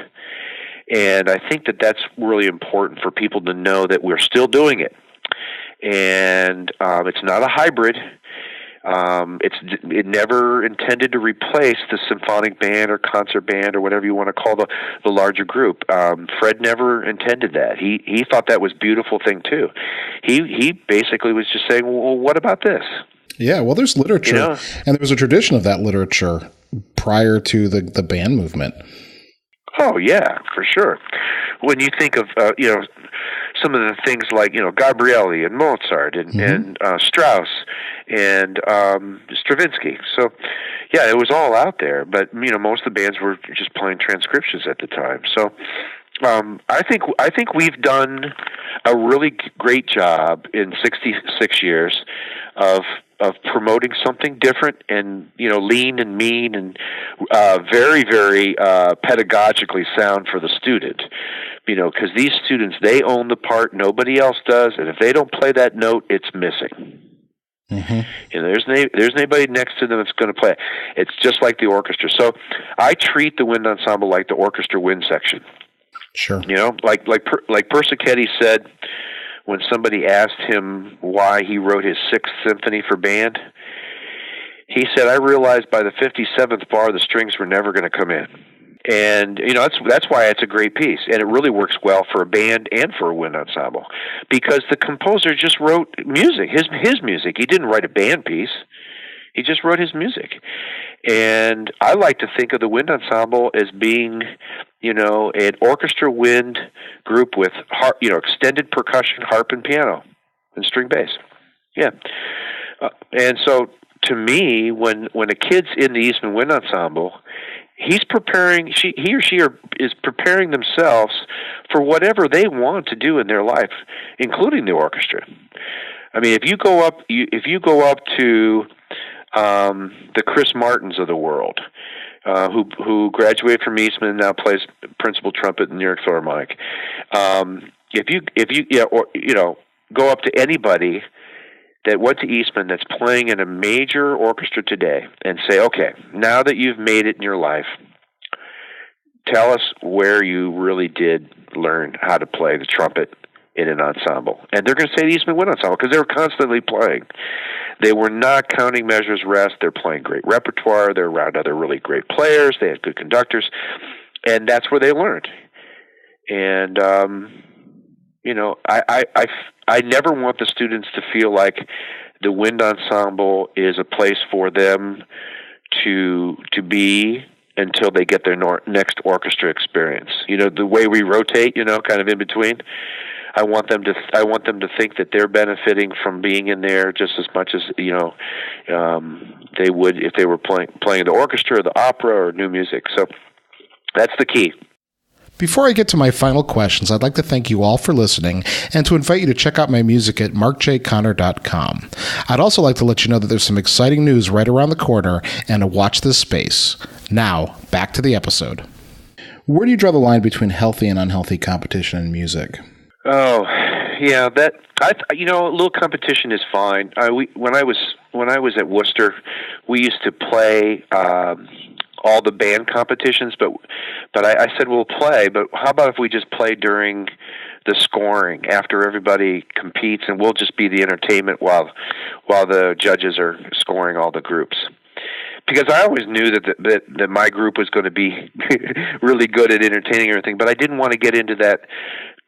And I think that that's really important for people to know that we're still doing it. And it's not a hybrid. It never intended to replace the symphonic band or concert band or whatever you want to call the larger group. Fred never intended that. He thought that was a beautiful thing too. He basically was just saying, well, what about this? Yeah, well, there's literature, and there was a tradition of that literature prior to the band movement. Oh, yeah, for sure. When you think of, some of the things like, Gabrieli and Mozart and Strauss and Stravinsky. So, yeah, it was all out there, but, most of the bands were just playing transcriptions at the time. So, I think we've done a really great job in 66 years of promoting something different and, lean and mean and very, very pedagogically sound for the student. Because these students, they own the part, nobody else does, and if they don't play that note, it's missing. Mm-hmm. There's nobody next to them that's going to play it. It's just like the orchestra. So I treat the wind ensemble like the orchestra wind section. Sure. Like Persichetti said when somebody asked him why he wrote his 6th symphony for band, he said, I realized by the 57th bar the strings were never going to come in. And, that's why it's a great piece. And it really works well for a band and for a wind ensemble. Because the composer just wrote music, his music. He didn't write a band piece. He just wrote his music. And I like to think of the wind ensemble as being, an orchestra wind group with harp, extended percussion, harp and piano, and string bass. Yeah. And so to me, when a kid's in the Eastman Wind Ensemble, he or she is preparing themselves for whatever they want to do in their life, including the orchestra. I mean, if you go up to the Chris Martins of the world, who graduated from Eastman and now plays principal trumpet in the New York Philharmonic. If you go up to anybody that went to Eastman that's playing in a major orchestra today and say, okay, now that you've made it in your life, tell us where you really did learn how to play the trumpet in an ensemble. And they're going to say the Eastman Wind Ensemble because they were constantly playing. They were not counting measures rest. They're playing great repertoire. They're around other really great players. They had good conductors, and that's where they learned. And I never want the students to feel like the wind ensemble is a place for them to be until they get their next orchestra experience. The way we rotate, kind of in between. I want them to think that they're benefiting from being in there just as much as they would if they were playing the orchestra or the opera or new music. So that's the key. Before I get to my final questions, I'd like to thank you all for listening and to invite you to check out my music at markjconner.com. I'd also like to let you know that there's some exciting news right around the corner and to watch this space. Now, back to the episode. Where do you draw the line between healthy and unhealthy competition in music? Oh, yeah, a little competition is fine. When I was at Worcester, we used to play all the band competitions, but I said we'll play, but how about if we just play during the scoring after everybody competes, and we'll just be the entertainment while the judges are scoring all the groups. Because I always knew that my group was going to be really good at entertaining everything, but I didn't want to get into that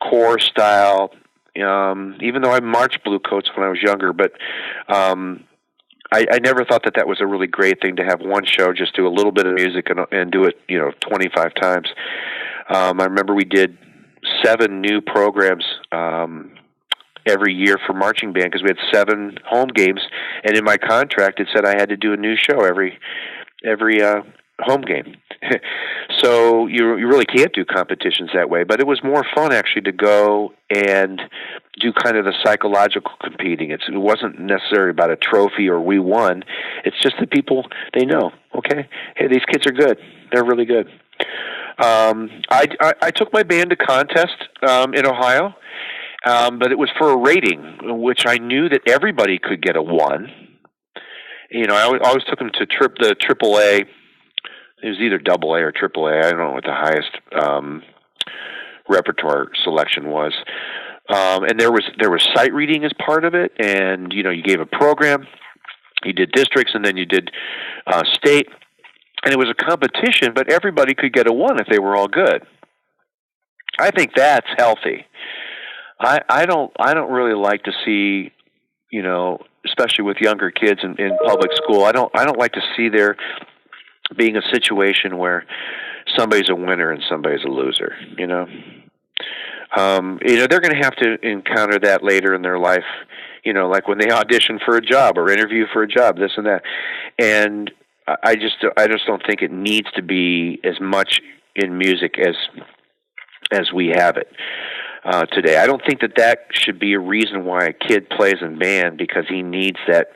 core style, even though I marched Blue Coats when I was younger, but I never thought that was a really great thing to have one show, just do a little bit of music and do it, 25 times. I remember we did 7 new programs every year for marching band because we had 7 home games, and in my contract it said I had to do a new show every home game. So you really can't do competitions that way, but it was more fun actually to go and do kind of the psychological competing. It wasn't necessarily about a trophy or we won. It's just that people, they know, okay, hey, these kids are good. They're really good. I took my band to contest in Ohio, but it was for a rating, which I knew that everybody could get a 1. I always took them to the AAA. It was either AA or AAA. I don't know what the highest repertoire selection was. And there was sight reading as part of it, and you gave a program. You did districts, and then you did state, and it was a competition. But everybody could get a 1 if they were all good. I think that's healthy. I don't really like to see, especially with younger kids in public school. I don't like to see there being a situation where somebody's a winner and somebody's a loser. They're going to have to encounter that later in their life. Like when they audition for a job or interview for a job, this and that. And I just don't think it needs to be as much in music as we have it today. I don't think that should be a reason why a kid plays in band because he needs that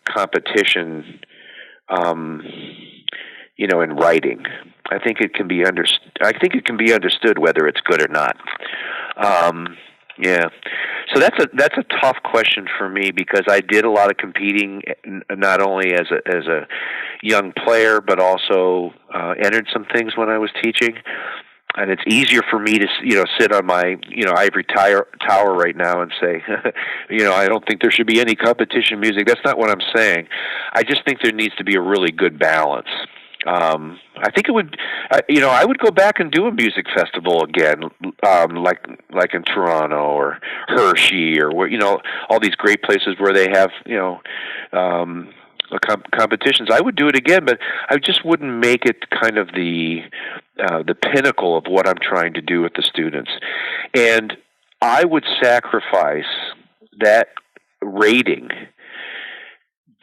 competition. In writing, I think it can be understood whether it's good or not. Yeah. So that's a tough question for me because I did a lot of competing, not only as a young player, but also entered some things when I was teaching. And it's easier for me to, sit on my, ivory tower right now and say, I don't think there should be any competition music. That's not what I'm saying. I just think there needs to be a really good balance. I think it would, I would go back and do a music festival again, like in Toronto or Hershey or where, all these great places where they have, competitions. I would do it again, but I just wouldn't make it kind of the pinnacle of what I'm trying to do with the students. And I would sacrifice that rating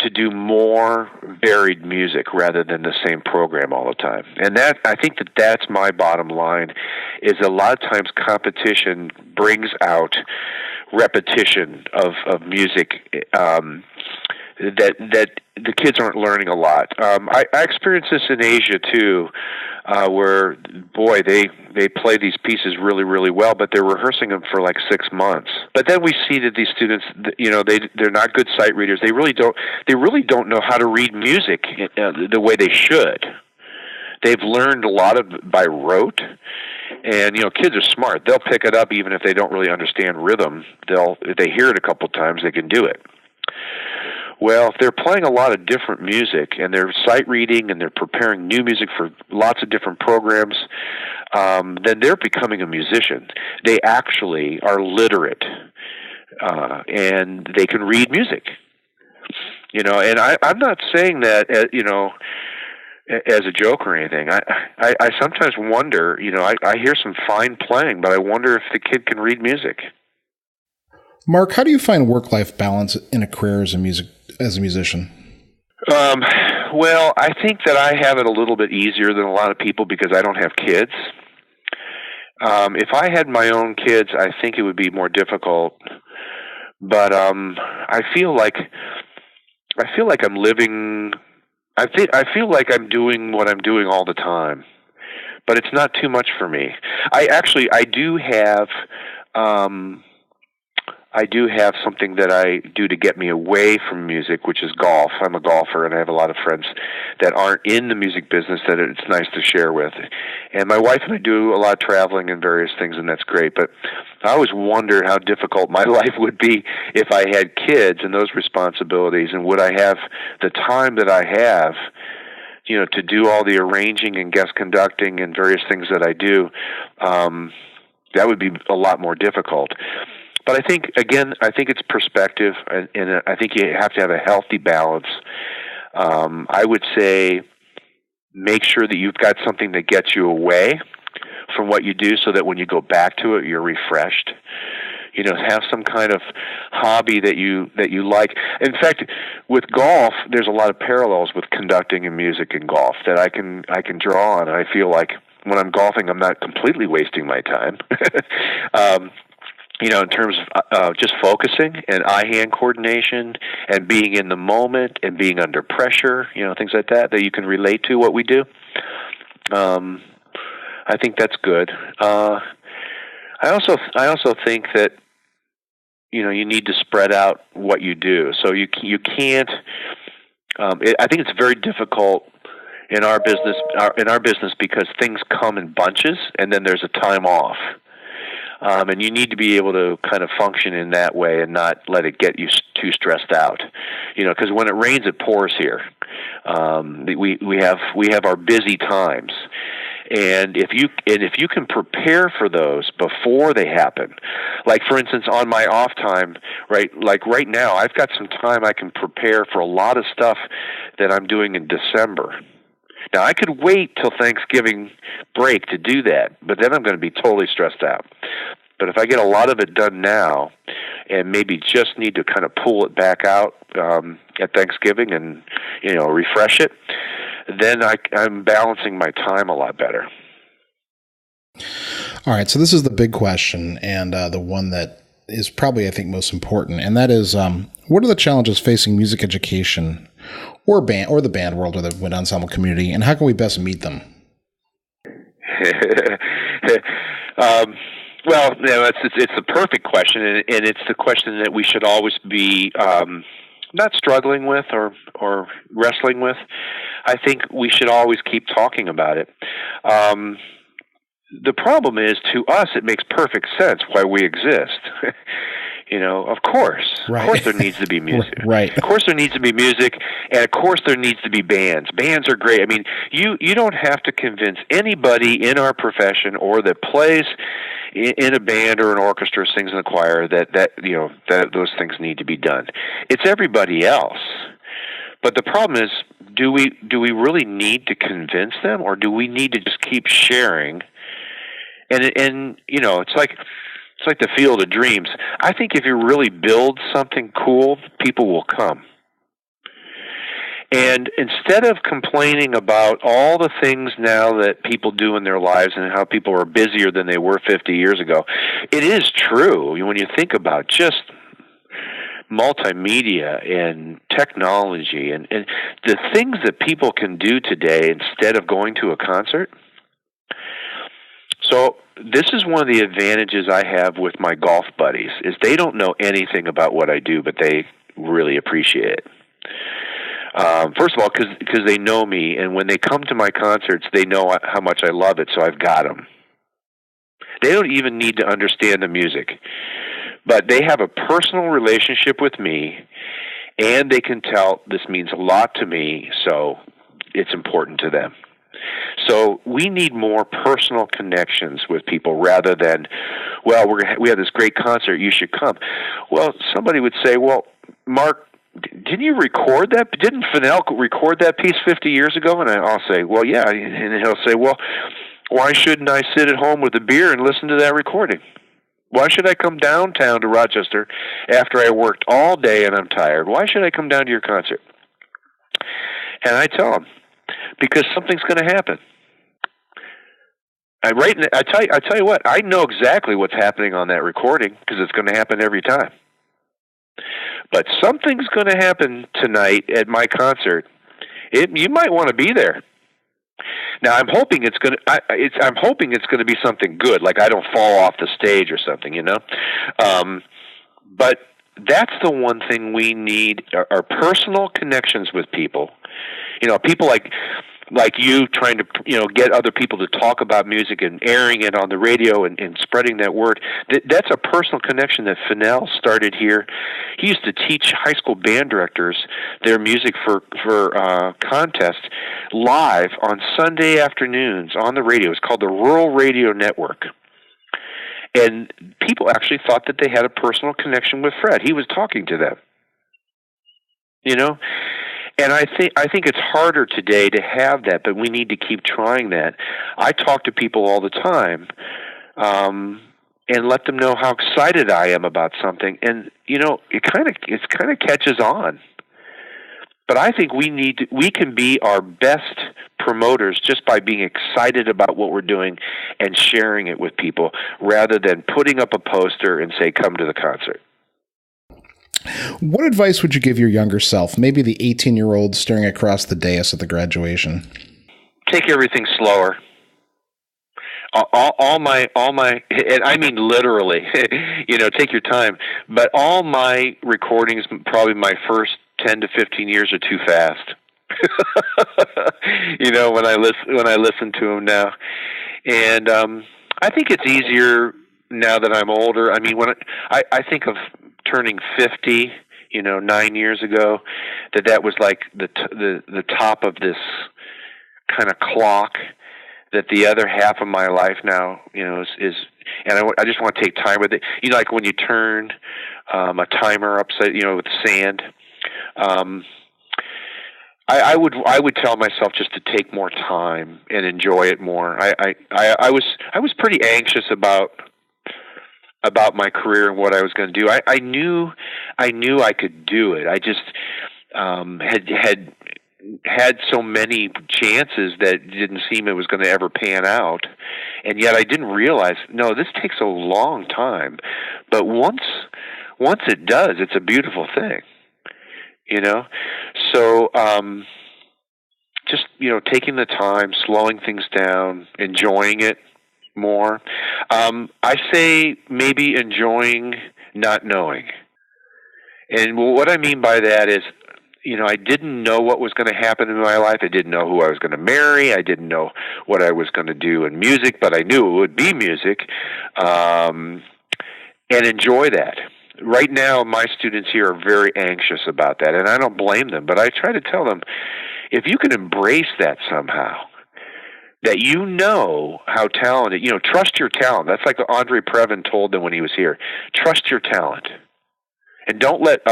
to do more varied music rather than the same program all the time. And I think that's my bottom line, is a lot of times competition brings out repetition of music that the kids aren't learning a lot. I experienced this in Asia too, where boy they play these pieces really, really well, but they're rehearsing them for like 6 months. But then we see that these students, they're not good sight readers. They really don't know how to read music the way they should. They've learned a lot by rote, and kids are smart. They'll pick it up even if they don't really understand rhythm. If they hear it a couple times, they can do it. Well, if they're playing a lot of different music and they're sight reading and they're preparing new music for lots of different programs, then they're becoming a musician. They actually are literate, and they can read music. And I'm not saying that, as a joke or anything. I sometimes wonder, I hear some fine playing, but I wonder if the kid can read music. Mark, how do you find work-life balance in a career as a musician? Well, I think that I have it a little bit easier than a lot of people because I don't have kids. If I had my own kids, I think it would be more difficult. But I feel like I'm living. I feel like I'm doing what I'm doing all the time, but it's not too much for me. I do have something that I do to get me away from music, which is golf. I'm a golfer, and I have a lot of friends that aren't in the music business that it's nice to share with. And my wife and I do a lot of traveling and various things, and that's great. But I always wondered how difficult my life would be if I had kids and those responsibilities, and would I have the time that I have, to do all the arranging and guest conducting and various things that I do. That would be a lot more difficult. But I think it's perspective, and I think you have to have a healthy balance. I would say make sure that you've got something that gets you away from what you do so that when you go back to it, you're refreshed. Have some kind of hobby that you like. In fact, with golf, there's a lot of parallels with conducting and music in golf that I can draw on. I feel like when I'm golfing, I'm not completely wasting my time. In terms of just focusing and eye-hand coordination and being in the moment and being under pressure, things like that you can relate to what we do. I think that's good. I also think that, you need to spread out what you do. So you can't, I think it's very difficult in our business because things come in bunches and then there's a time off. And you need to be able to kind of function in that way and not let it get you too stressed out. Because when it rains, it pours here. We have our busy times, and if you can prepare for those before they happen, like for instance on my off time, right? Like right now, I've got some time I can prepare for a lot of stuff that I'm doing in December. Now, I could wait till Thanksgiving break to do that, but then I'm going to be totally stressed out. But if I get a lot of it done now and maybe just need to kind of pull it back out at Thanksgiving and, refresh it, then I'm balancing my time a lot better. All right, so this is the big question, and the one that is probably, I think, most important, and that is, what are the challenges facing music education or the band world or the wind ensemble community, and how can we best meet them? Well, it's the perfect question, and it's the question that we should always be not struggling with or wrestling with. I think we should always keep talking about it. The problem is, to us, it makes perfect sense why we exist. Of course. Right. Of course there needs to be music. Right. Of course there needs to be music, and of course there needs to be bands. Bands are great. I mean, you don't have to convince anybody in our profession or that plays in a band or an orchestra, sings in a choir, that those things need to be done. It's everybody else. But the problem is, do we really need to convince them, or do we need to just keep sharing? And it's like the Field of Dreams. I think if you really build something cool, people will come. And instead of complaining about all the things now that people do in their lives and how people are busier than they were 50 years ago, it is true when you think about just multimedia and technology and the things that people can do today instead of going to a concert. So this is one of the advantages I have with my golf buddies, is they don't know anything about what I do, but they really appreciate it. First of all, because they know me, and when they come to my concerts, they know how much I love it, so I've got them. They don't even need to understand the music, but they have a personal relationship with me, and they can tell this means a lot to me, so it's important to them. So we need more personal connections with people rather than, well, we have this great concert, you should come. Well, somebody would say, well, Mark, didn't you record that? Didn't Fennell record that piece 50 years ago? And I'll say, well, yeah. And he'll say, well, why shouldn't I sit at home with a beer and listen to that recording? Why should I come downtown to Rochester after I worked all day and I'm tired? Why should I come down to your concert? And I tell him, because something's going to happen. I tell you what, I know exactly what's happening on that recording because it's going to happen every time. But something's going to happen tonight at my concert. You might want to be there. Now I'm hoping it's going to. I'm hoping it's going to be something good, like I don't fall off the stage or something, you know. But that's the one thing we need: are personal connections with people. You know, people like you trying to, you know, get other people to talk about music and airing it on the radio and spreading that word. That's a personal connection that Fennell started here. He used to teach high school band directors their music for contests live on Sunday afternoons on the radio. It's called the Rural Radio Network. And people actually thought that they had a personal connection with Fred. He was talking to them. You know? And I think it's harder today to have that, but we need to keep trying that. I talk to people all the time, and let them know how excited I am about something. And you know, it kind of catches on. But I think we can be our best promoters just by being excited about what we're doing and sharing it with people, rather than putting up a poster and say, "Come to the concert." What advice would you give your younger self, maybe the 18-year-old staring across the dais at the graduation? Take everything slower. All my, and I mean literally, you know, take your time. But all my recordings, probably my first 10 to 15 years, are too fast. You know, when I listen to them now, and I think it's easier now that I'm older. I mean, when I think of turning 50, you know, 9 years ago, that was like the top of this kind of clock. That the other half of my life now, you know, is and I just want to take time with it. You know, like when you turn a timer upside, you know, with sand. I would tell myself just to take more time and enjoy it more. I was pretty anxious about my career and what I was going to do. I knew I could do it. I just had so many chances that it didn't seem it was going to ever pan out, and yet I didn't realize, no, this takes a long time. But once it does, it's a beautiful thing, you know. So just, you know, taking the time, slowing things down, enjoying it more. I say maybe enjoying not knowing. And what I mean by that is, you know, I didn't know what was going to happen in my life. I didn't know who I was going to marry. I didn't know what I was going to do in music, but I knew it would be music, and enjoy that. Right now, my students here are very anxious about that, and I don't blame them, but I try to tell them, if you can embrace that somehow, that you know how talented, you know, trust your talent. That's like what Andre Previn told them when he was here. Trust your talent. And don't let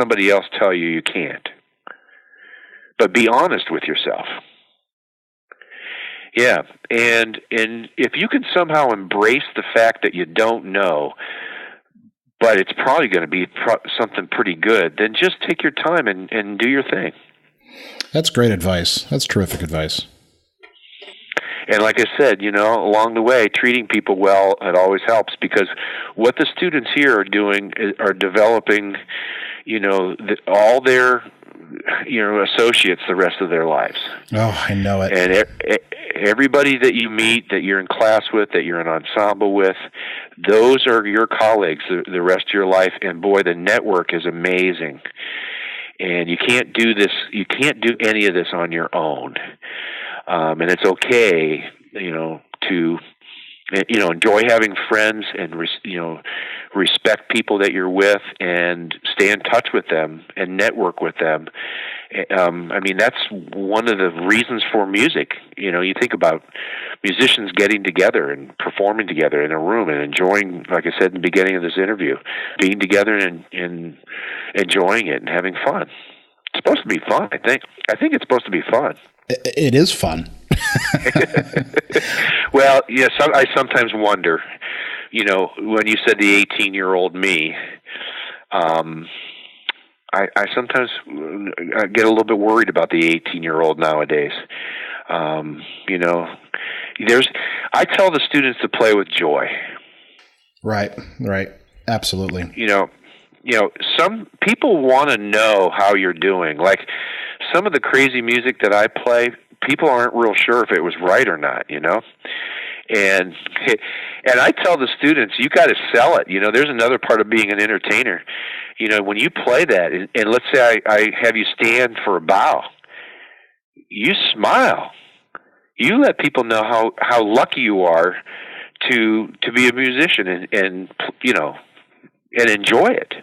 somebody else tell you you can't. But be honest with yourself. Yeah, and if you can somehow embrace the fact that you don't know, but it's probably going to be something pretty good, then just take your time and do your thing. That's great advice. That's terrific advice. And like I said, you know, along the way, treating people well, it always helps, because what the students here are doing are developing, you know, all their, you know, associates the rest of their lives. Oh, I know it. And everybody that you meet, that you're in class with, that you're in ensemble with, those are your colleagues the rest of your life. And boy, the network is amazing. And you can't do any of this on your own. And it's okay, you know, to enjoy having friends and respect people that you're with and stay in touch with them and network with them. That's one of the reasons for music. You think about musicians getting together and performing together in a room and enjoying, like I said in the beginning of this interview, being together and enjoying it and having fun. It's supposed to be fun, I think. I think it's supposed to be fun. It is fun. Well, yes, I sometimes wonder, when you said the 18-year-old me, I sometimes get a little bit worried about the 18-year-old nowadays. I tell the students to play with joy. Right. Absolutely. Some people want to know how you're doing. Like some of the crazy music that I play, people aren't real sure if it was right or not, And I tell the students, you got to sell it. There's another part of being an entertainer. When you play that, and let's say I have you stand for a bow, you smile. You let people know how lucky you are to be a musician and enjoy it.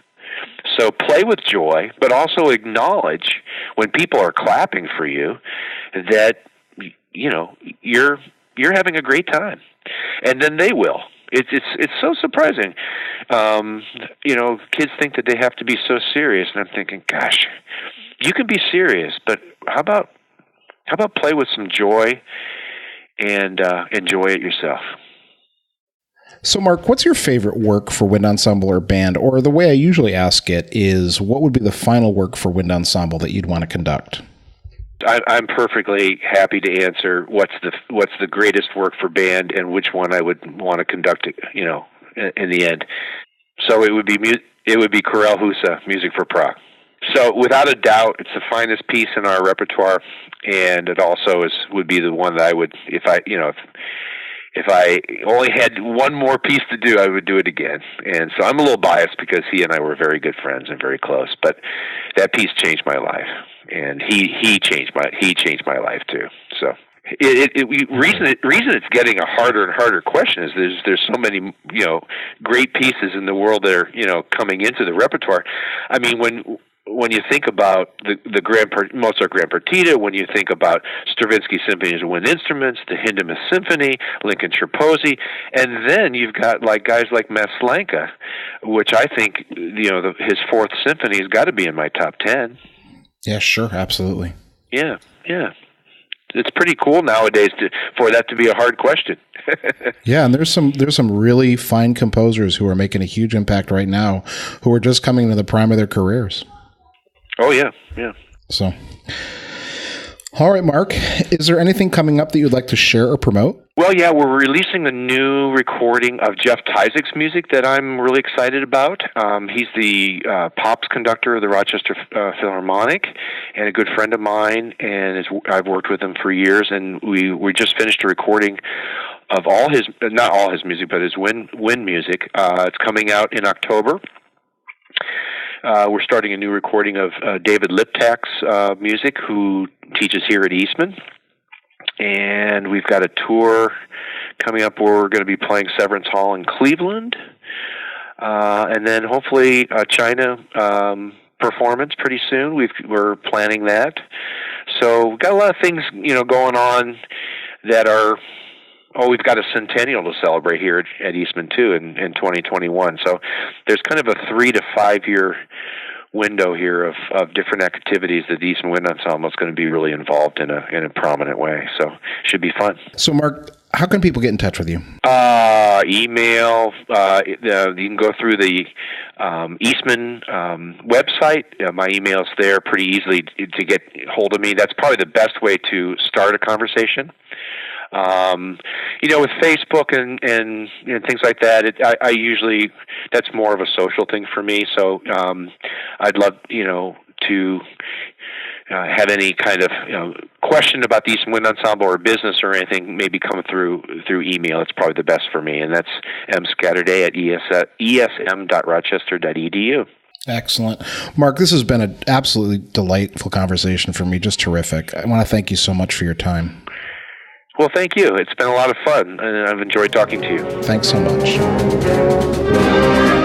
So play with joy, but also acknowledge when people are clapping for you that you're having a great time, and then they will. It's so surprising. Kids think that they have to be so serious, and I'm thinking, gosh, you can be serious, but how about play with some joy and enjoy it yourself. So, Mark, what's your favorite work for wind ensemble or band? Or the way I usually ask it is, what would be the final work for wind ensemble that you'd want to conduct? I'm perfectly happy to answer what's the greatest work for band and which one I would want to conduct, in the end. So it would be Chorale Husa, Music for Prague. So without a doubt, it's the finest piece in our repertoire, and it also would be the one that I would, if I only had one more piece to do, I would do it again. And so I'm a little biased because he and I were very good friends and very close. But that piece changed my life, and he changed my life too. So reason it's getting a harder and harder question is there's so many great pieces in the world that are coming into the repertoire. I mean, when you think about the Mozart Grand Partita, when you think about Stravinsky Symphonies of Wind Instruments, the Hindemith Symphony, Lincoln Scherpozzi, and then you've got guys like Maslanka, which I think his Fourth Symphony has got to be in my top 10. Yeah, sure, absolutely. Yeah. It's pretty cool nowadays for that to be a hard question. Yeah, and there's some really fine composers who are making a huge impact right now, who are just coming to the prime of their careers. Oh, yeah. So, all right, Mark, is there anything coming up that you'd like to share or promote? Well, yeah, we're releasing a new recording of Jeff Tyzik's music that I'm really excited about. He's the pops conductor of the Rochester Philharmonic and a good friend of mine, and I've worked with him for years, and we just finished a recording of not all his music, but his wind music. It's coming out in October. We're starting a new recording of David Liptak's music, who teaches here at Eastman. And we've got a tour coming up where we're going to be playing Severance Hall in Cleveland. And then hopefully a China performance pretty soon. We're planning that. So we've got a lot of things, going on that are... Oh, we've got a centennial to celebrate here at Eastman, too, in 2021. So there's kind of a 3 to 5 year window here of different activities that the Eastman Wind Ensemble is going to be really involved in a prominent way. So it should be fun. So, Mark, how can people get in touch with you? Email. You can go through the Eastman website. My email's there pretty easily to get hold of me. That's probably the best way to start a conversation. With Facebook and things like that, I usually, that's more of a social thing for me. So, I'd love, to have any kind of, question about the Eastman Wind Ensemble or business or anything, maybe come through email. It's probably the best for me. And that's Scatterday at esm.rochester.edu. Excellent. Mark, this has been an absolutely delightful conversation for me. Just terrific. I want to thank you so much for your time. Well, thank you. It's been a lot of fun, and I've enjoyed talking to you. Thanks so much.